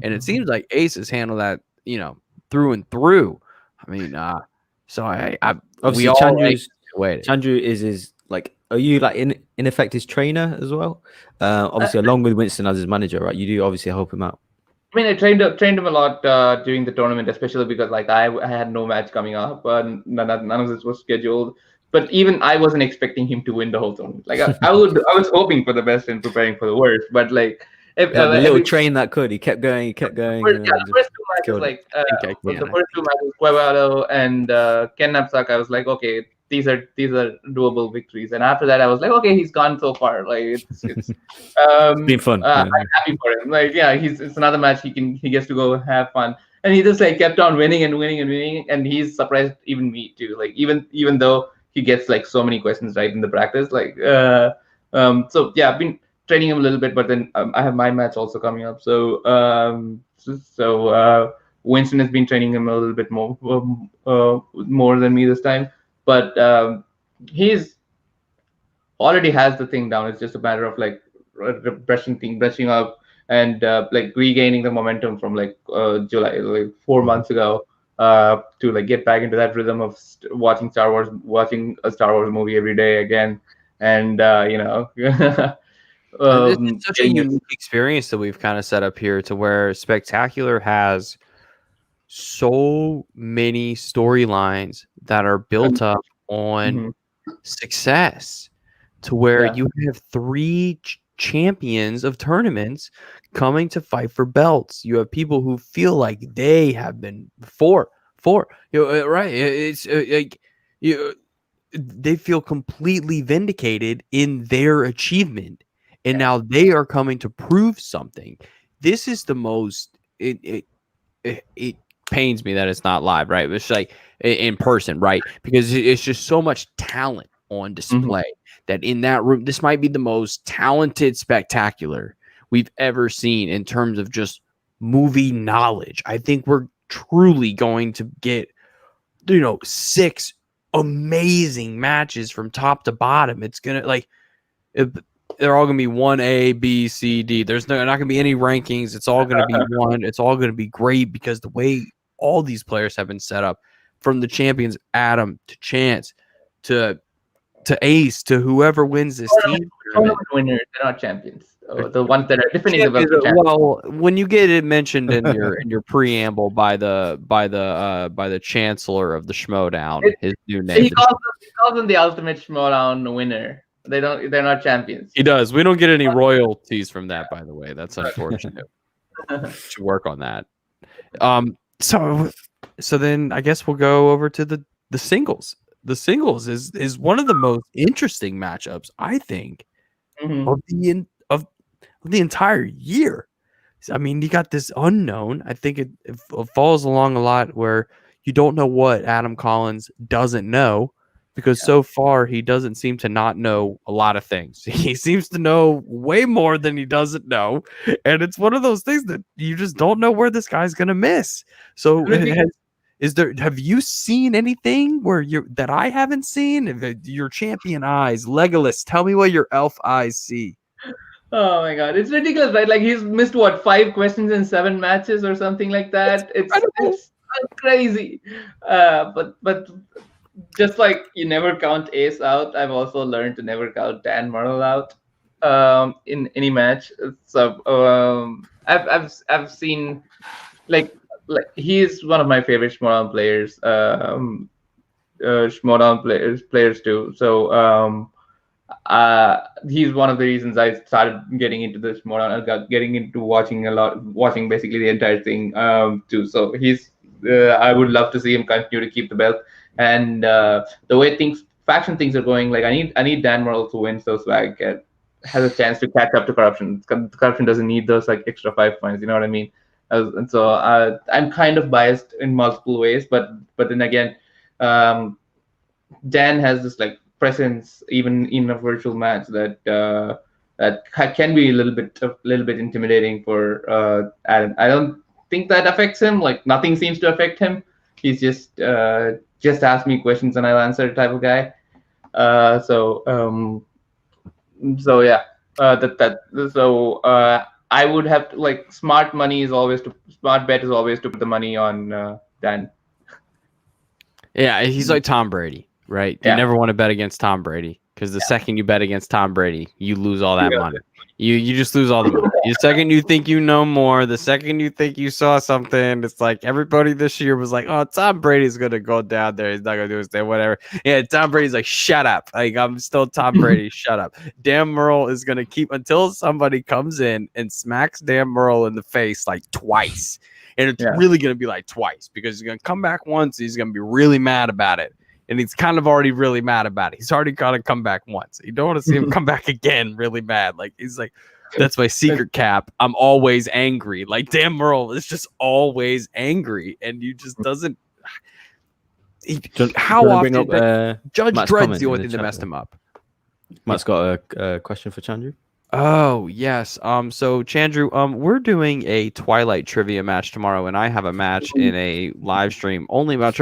and it seems like Ace has handled that, through and through. I mean, so I obviously Chandru is like, are you like in effect his trainer as well? Obviously, along with Winston as his manager, right? You do obviously help him out. I mean, I trained him a lot during the tournament, especially because I had no match coming up, none of this was scheduled. But even I wasn't expecting him to win the whole tournament. Like I was hoping for the best and preparing for the worst. But like, the little train that he kept going. The first 2 matches, the first 2 matches, Cuevado and Ken Knapsack, I was like, okay, these are doable victories. And after that, I was like, okay, he's gone so far. Like it's been fun. I'm happy for him. Like it's another match he gets to go have fun. And he just like kept on winning, and he's surprised even me too. Like even though he gets like so many questions right in the practice, so yeah, I've been training him a little bit, but then I have my match also coming up. So Winston has been training him a little bit more than me this time, but he's already has the thing down. It's just a matter of like brushing up and like regaining the momentum from July, like 4 months ago. To like get back into that rhythm of watching a Star Wars movie every day again, and it's such a unique experience that we've kind of set up here, to where Spectacular has so many storylines that are built up on success, to where you have 3 champions of tournaments coming to fight for belts. You have people who feel like they have been right. It's they feel completely vindicated in their achievement, and now they are coming to prove something. This is the most. It pains me that it's not live, right? It's like in person, right? Because it's just so much talent on display that in that room, this might be the most talented Spectacular we've ever seen in terms of just movie knowledge. I think we're truly going to get, 6 amazing matches from top to bottom. It's gonna they're all gonna be 1A, B, C, D. There's not gonna be any rankings. It's all gonna be one. It's all gonna be great, because the way all these players have been set up, from the champions Adam to Chance to Ace to whoever wins this team. Tournament winners, they're not champions. The ones that are defending the belt. Well, when you get it mentioned in your preamble by the chancellor of the Schmodown, his new name. He calls them the ultimate Schmodown winner. They're not champions. He does. We don't get any royalties from that, by the way. That's unfortunate. Should work on that. So then I guess we'll go over to the singles. the singles is one of the most interesting matchups, I think, of the entire year. I mean, you got this unknown. I think it falls along a lot where you don't know what Adam Collins doesn't know, because so far he doesn't seem to not know a lot of things. He seems to know way more than he doesn't know, and it's one of those things that you just don't know where this guy's gonna miss. So, have you seen anything that I haven't seen? Your champion eyes, Legolas, tell me what your elf eyes see. Oh my god, it's ridiculous, right? Like he's missed 5 questions in 7 matches or something like that. It's crazy. But just like you never count Ace out, I've also learned to never count Dan Murrell out in any match. So I've seen like he is one of my favorite Schmodown players. Schmodown players too. So he's one of the reasons I started getting into this more. I got getting into watching basically the entire thing too. So he's I would love to see him continue to keep the belt. And the way faction things are going, like I need Dan Murrell to win so Swag has a chance to catch up to Corruption. Corruption doesn't need those like extra 5 points. You know what I mean? And so I'm kind of biased in multiple ways, but then again, Dan has this like presence even in a virtual match that can be a little bit intimidating for Adam. I don't think that affects him. Like nothing seems to affect him. He's just ask me questions and I'll answer type of guy. So yeah. I would have to, like, smart bet is always to put the money on Dan. Yeah, he's like Tom Brady, right? You never want to bet against Tom Brady, because the second you bet against Tom Brady, you lose all that money. You just lose all the money. The second you think you know more, the second you think you saw something, it's like everybody this year was like, oh, Tom Brady's going to go down there. He's not going to do his thing, whatever. Yeah, Tom Brady's like, shut up. Like, I'm still Tom Brady. Shut up. Dan Murrell is going to keep until somebody comes in and smacks Dan Murrell in the face like twice. And it's really going to be like twice, because he's going to come back once. He's going to be really mad about it. And he's kind of already really mad about it. He's already got to come back once. You don't want to see him come back again really mad. Like, he's like, that's my secret cap. I'm always angry. Like, Dan Murrell is just always angry. And you just doesn't. How often? Judge Dredd's the only thing that messed him up. Matt's got a question for Chandru. Oh, yes. So Chandru, we're doing a Twilight trivia match tomorrow, and I have a match in a live stream only about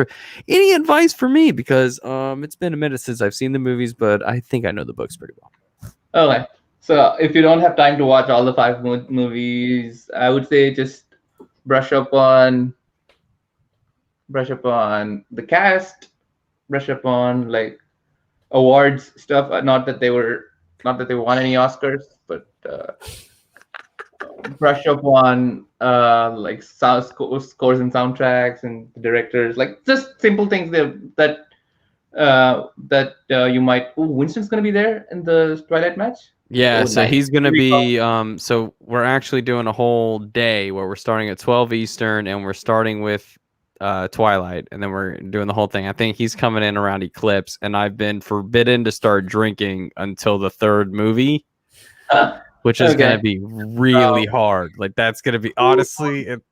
any advice for me, because it's been a minute since I've seen the movies, but I think I know the books pretty well. Okay. So if you don't have time to watch all the 5 movies, I would say just brush up on the cast, brush up on like awards stuff. Not that they won any Oscars, but brush up on like scores and soundtracks and directors, like just simple things that you might. Oh, Winston's gonna be there in the Twilight match. Yeah, so nice. He's gonna be. So we're actually doing a whole day where we're starting at 12 Eastern, and we're starting with Twilight, and then we're doing the whole thing. I think he's coming in around Eclipse, and I've been forbidden to start drinking until the 3rd movie, which is gonna be really hard. Like, that's gonna be, honestly, it's.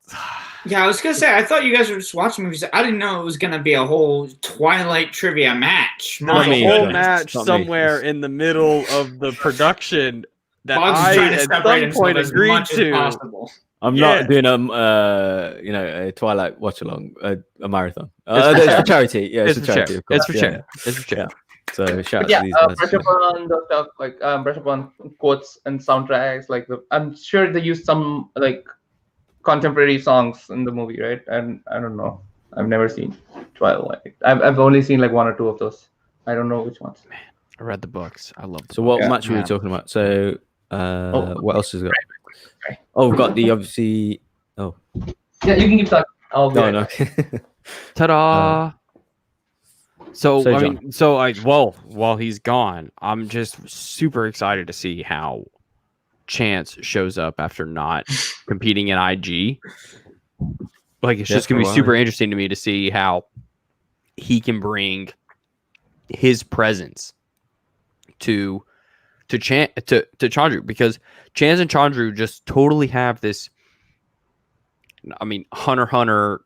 Yeah, I was gonna say, I thought you guys were just watching movies. I didn't know it was gonna be a whole Twilight trivia match. A whole match somewhere in the middle of the production that I at some point agreed to. I'm not doing a Twilight watch along, a marathon. It's for charity. Yeah, it's for charity. It's for charity. It's for charity. So shout out to these guys. Brush up on the stuff, like brush up on quotes and soundtracks. Like I'm sure they use some like contemporary songs in the movie, right? And I don't know. I've never seen Twilight. I've only seen like 1 or 2 of those. I don't know which ones. Man, I read the books. I love them. So what match were we talking about? So what else is there? Oh, we've got the obviously. Oh, yeah, you can keep talking. No. Ta-da! While he's gone, I'm just super excited to see how Chance shows up after not competing in IG. Like, it's just gonna be super interesting to me to see how he can bring his presence to Chandru, because Chance and Chandru just totally have this. I mean, Hunter x Hunter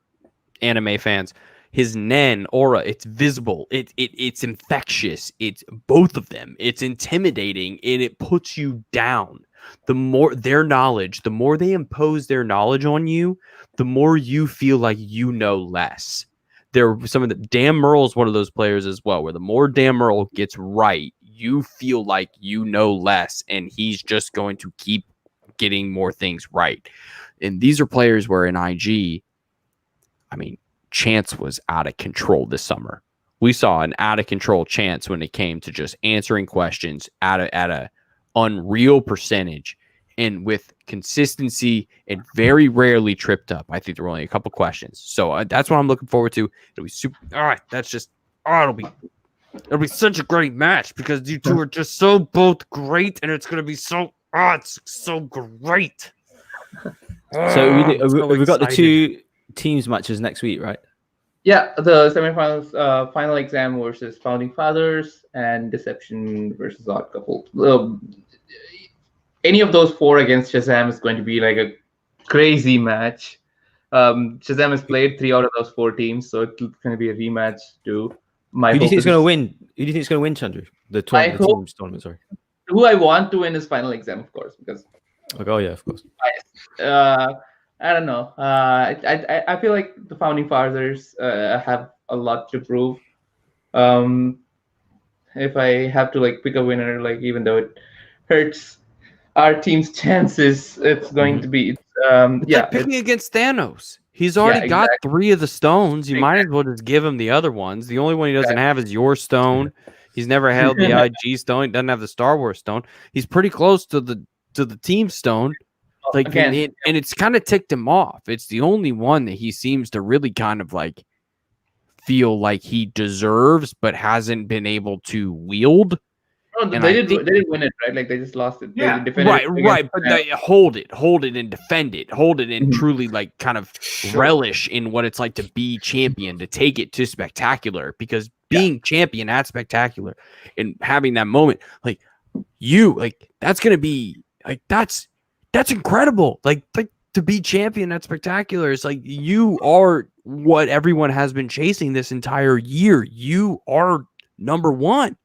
anime fans, his Nen aura, it's visible, it's infectious, it's both of them, it's intimidating, and it puts you down. The more their knowledge, the more they impose their knowledge on you, the more you feel like you know less. There some of the Dan Murrell is one of those players as well, where the more Dan Murrell gets right, you feel like you know less, and he's just going to keep getting more things right. And these are players where in IG, I mean, Chance was out of control this summer. We saw an out of control Chance when it came to just answering questions at a unreal percentage and with consistency, and very rarely tripped up. I think there were only a couple questions. So that's what I'm looking forward to. It'll be super. All right. That's just, it'll be such a great match because you two are just so both great, and it's going to be so, it's so great. So we've got the two teams matches next week, right? Yeah, the semifinals, final exam versus Founding Fathers and Deception versus Odd Couple. Any of those four against Shazam is going to be like a crazy match. Shazam has played 3 out of those 4 teams, so it's going to be a rematch too. Who do you think is going to win? Who do you think is going to win, Chandru? The teams tournament, sorry. Who I want to win is final exam, of course, because. Oh yeah, of course. I don't know. I feel like the Founding Fathers have a lot to prove. If I have to like pick a winner, like even though it hurts our team's chances, it's going to be like picking against Thanos. He's already got 3 of the stones. You might as well just give him the other ones. The only one he doesn't have is your stone. He's never held the IG stone. He doesn't have the Star Wars stone. He's pretty close to the team stone. Like, again, and it's kind of ticked him off. It's the only one that he seems to really kind of like feel like he deserves, but hasn't been able to wield. Oh, they didn't win it, right? Like they just lost it. Yeah, right. But they hold it and defend it, and truly like kind of relish in what it's like to be champion, to take it to spectacular. Because being champion at spectacular and having that moment, like that's gonna be like that's incredible. Like to be champion at spectacular is like you are what everyone has been chasing this entire year. You are number one.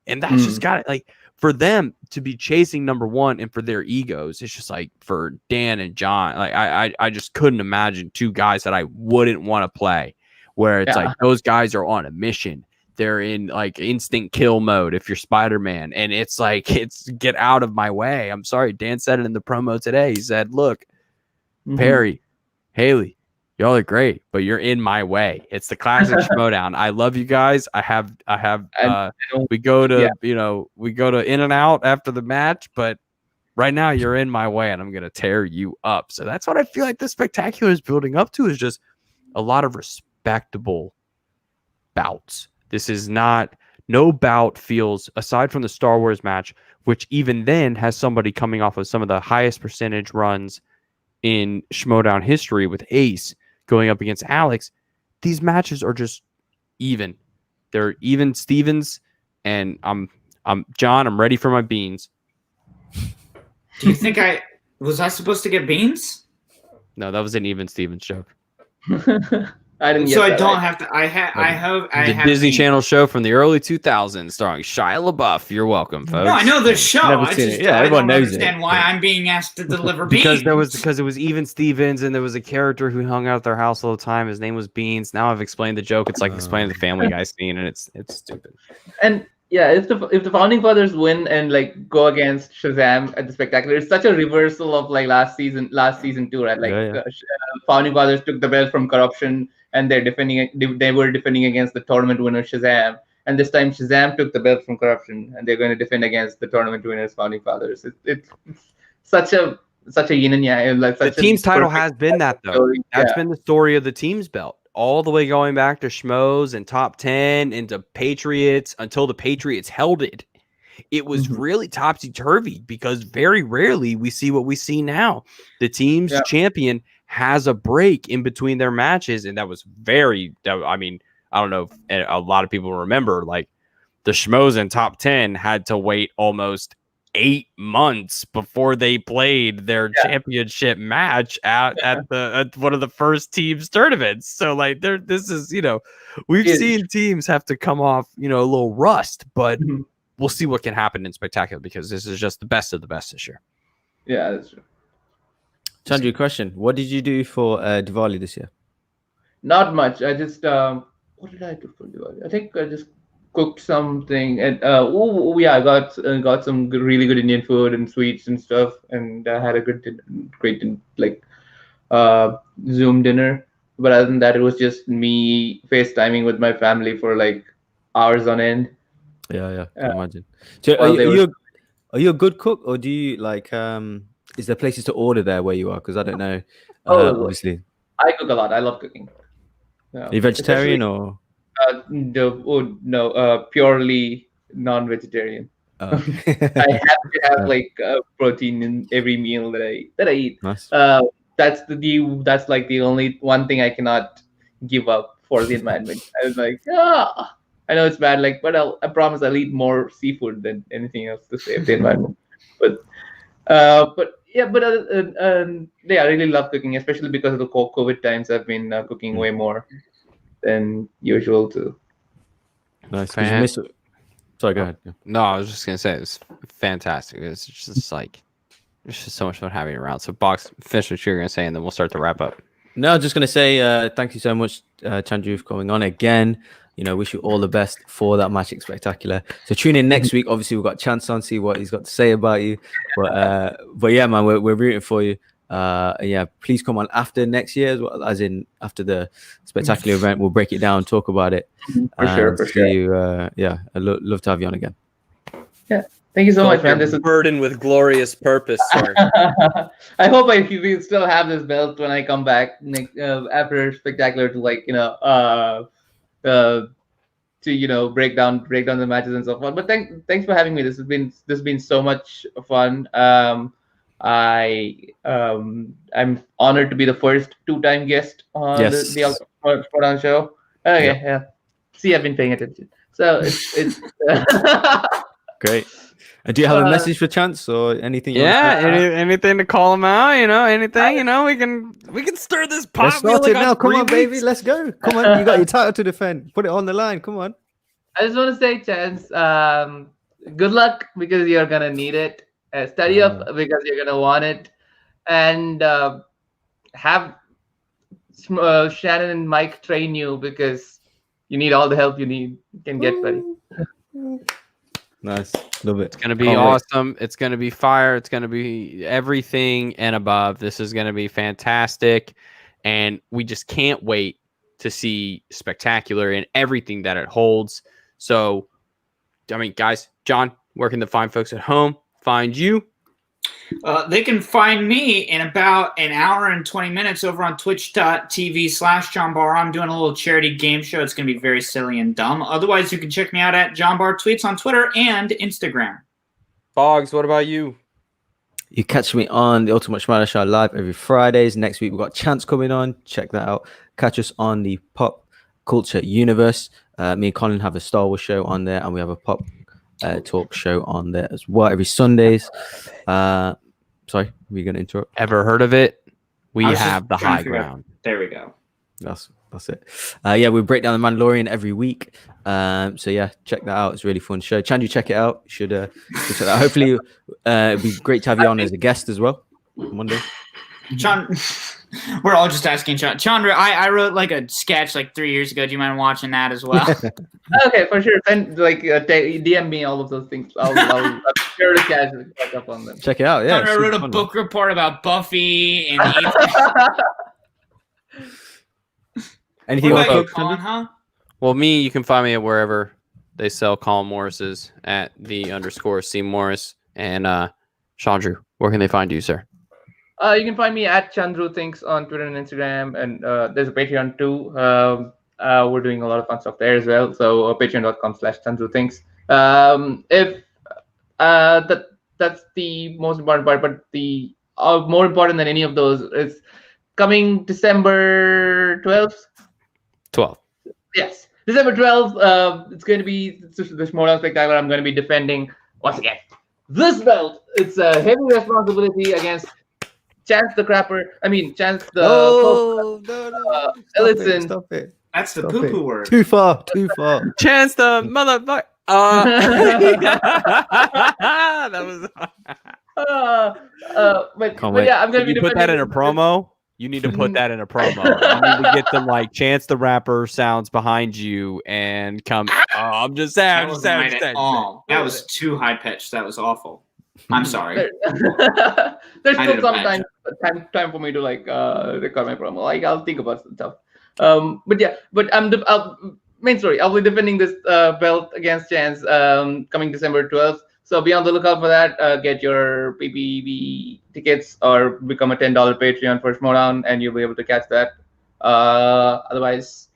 And that's just got it. Like for them to be chasing number one and for their egos, it's just like for Dan and John, like I just couldn't imagine 2 guys that I wouldn't want to play where it's like those guys are on a mission. They're in like instant kill mode if you're Spider-Man. And it's like, it's get out of my way. I'm sorry. Dan said it in the promo today. He said, look, Perry, Haley, y'all are great, but you're in my way. It's the classic Schmodown. I love you guys. We go to In-N-Out after the match, but right now you're in my way and I'm going to tear you up. So that's what I feel like the spectacular is building up to, is just a lot of respectable bouts. This is no bout feels, aside from the Star Wars match, which even then has somebody coming off of some of the highest percentage runs in Schmodown history with Ace going up against Alex. These matches are just even. They're even Stevens, and I'm John, I'm ready for my beans. Do you think I supposed to get beans? No, that was an even Stevens joke. I didn't. So I don't have to. I have Disney beans. Channel show from the early 2000s starring Shia LaBeouf. You're welcome, folks. No, I know the show. I everyone knows understand why I'm being asked to deliver beans. Because it was even Stevens, and there was a character who hung out at their house all the time. His name was Beans. Now I've explained the joke. It's like explaining the Family Guy scene, and it's stupid. And yeah, if the Founding Fathers win and like go against Shazam at the spectacular, it's such a reversal of like last season too, right? Like Founding Fathers took the belt from Corruption, and they were defending against the tournament winner Shazam. And this time Shazam took the belt from Corruption, and they're going to defend against the tournament winners Founding Fathers. It's such a yin and yang. Like the team's title has been that though. Story. That's been the story of the team's belt. All the way going back to Schmoes and top 10 into Patriots until the Patriots held it. It was really topsy-turvy because very rarely we see what we see now. The team's champion has a break in between their matches, and that was I mean, I don't know if a lot of people remember, like the schmoes in top 10 had to wait almost 8 months before they played their championship match at one of the first teams tournaments. So like this is, we've seen teams have to come off, a little rust, but we'll see what can happen in Spectacular, because this is just the best of the best this year. Yeah, that's true. Chandru, question: what did you do for Diwali this year? Not much. I just what did I do for Diwali? I think I just cooked something, and I got some really good Indian food and sweets and stuff, and I had a great Zoom dinner. But other than that, it was just me FaceTiming with my family for like hours on end. Yeah, I can imagine. So are you a good cook, or do you like? Is there places to order there where you are? Because I don't know. Obviously, I cook a lot. I love cooking. Are you vegetarian or? No, purely non-vegetarian. Oh. I have to have like protein in every meal that I eat. Nice. That's like the only one thing I cannot give up for the environment. I was like, I know it's bad, like, but I promise I'll eat more seafood than anything else to save the environment. But I really love cooking, especially because of the COVID times. I've been cooking way more than usual too. Nice. Sorry, go ahead. Yeah. No, I was just gonna say it's fantastic. It's just like it's just so much fun having it around. So, Box, finish what you're gonna say, and then we'll start to wrap up. No, just gonna say thank you so much, Chandru, for coming on again. Wish you all the best for that Magic Spectacular. So tune in next week. Obviously, we've got Chance on, see what he's got to say about you. But yeah, man, we're rooting for you. Yeah, please come on after next year, as in after the Spectacular event. We'll break it down, talk about it. For sure. You, I'd love to have you on again. Yeah, thank you so much, man. This is burdened with glorious purpose, sir. I hope we still have this belt when I come back after Spectacular to to break down the matches and so forth. But thanks for having me. This has been so much fun. I'm honored to be the first 2-time guest on the Ultimate show. Okay, yeah. See, I've been paying attention. So it's great. And do you have a message for Chance or anything? Anything to call him out? Anything? We can stir this pot. Let's start it now. Come on, baby. Let's go. Come on. You got your title to defend. Put it on the line. Come on. I just want to say, Chance, good luck, because you're gonna need it. Study up, because you're gonna want it, and have Shannon and Mike train you, because you need all the help you can get, buddy. Nice. Love it. It's going to be awesome. It's going to be fire. It's going to be everything and above. This is going to be fantastic. And we just can't wait to see Spectacular and everything that it holds. So, guys, John, where can the fine folks at home find you? They can find me in about an hour and 20 minutes over on twitch.tv/John Barr. I'm doing a little charity game show. It's going to be very silly and dumb. Otherwise, you can check me out at John Barr Tweets on Twitter and Instagram. Boggs, what about you? You catch me on the Ultimate Schmatter Show live every Fridays. Next week, we've got Chance coming on. Check that out. Catch us on the Pop Culture Universe. Me and Colin have a Star Wars show on there, and we have a pop talk show on there as well every Sundays. Sorry, were you going to interrupt? Ever heard of it? We have the high ground. There we go. That's it. Yeah, we break down the Mandalorian every week. So yeah, check that out. It's a really fun show. Chandu, check it out. You should check that out. Hopefully, it'd be great to have you on as a guest as well Monday. John, we're all just asking Chandru. I wrote like a sketch like 3 years ago. Do you mind watching that as well? Okay, for sure. Send DM me all of those things. I'll sure to catch up on them. Check it out. Yeah, I wrote a book report about Buffy and anything about Colin, huh? Well, you can find me at wherever they sell Colin Morris's at _C Morris. And Chandru, where can they find you, sir? You can find me at Chandru Thinks on Twitter and Instagram, and there's a Patreon too. We're doing a lot of fun stuff there as well. So patreon.com/Chandru Thinks. If that's the most important part, but the more important than any of those is coming December 12th. 12th. Yes. December 12th, it's going to be the Schmodown Spectacular. I'm going to be defending, once again, this belt. It's a heavy responsibility against Chance the Crapper. Chance the... Stop it. That's the poo-poo word. Too far. Chance the motherfucker. That was... but yeah, I'm going to be put that in a promo. You need to put that in a promo. You need to get them like Chance the Rapper sounds behind you and come. I'm just saying. That was too high pitched. That was awful. I'm sorry. There's still some time for me to record my promo. I'll think about some stuff. But I'm the main story. I'll be defending this belt against Chance coming December 12th. So be on the lookout for that. Get your PPV tickets or become a $10 Patreon for Schmodown, and you'll be able to catch that. Otherwise,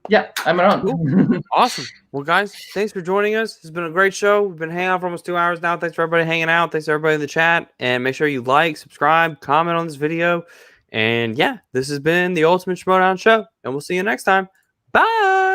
yeah, I'm around. Cool. Awesome. Well, guys, thanks for joining us. It's been a great show. We've been hanging out for almost 2 hours now. Thanks for everybody hanging out. Thanks to everybody in the chat. And make sure you like, subscribe, comment on this video. And yeah, this has been the Ultimate Schmodown Show. And we'll see you next time. Bye.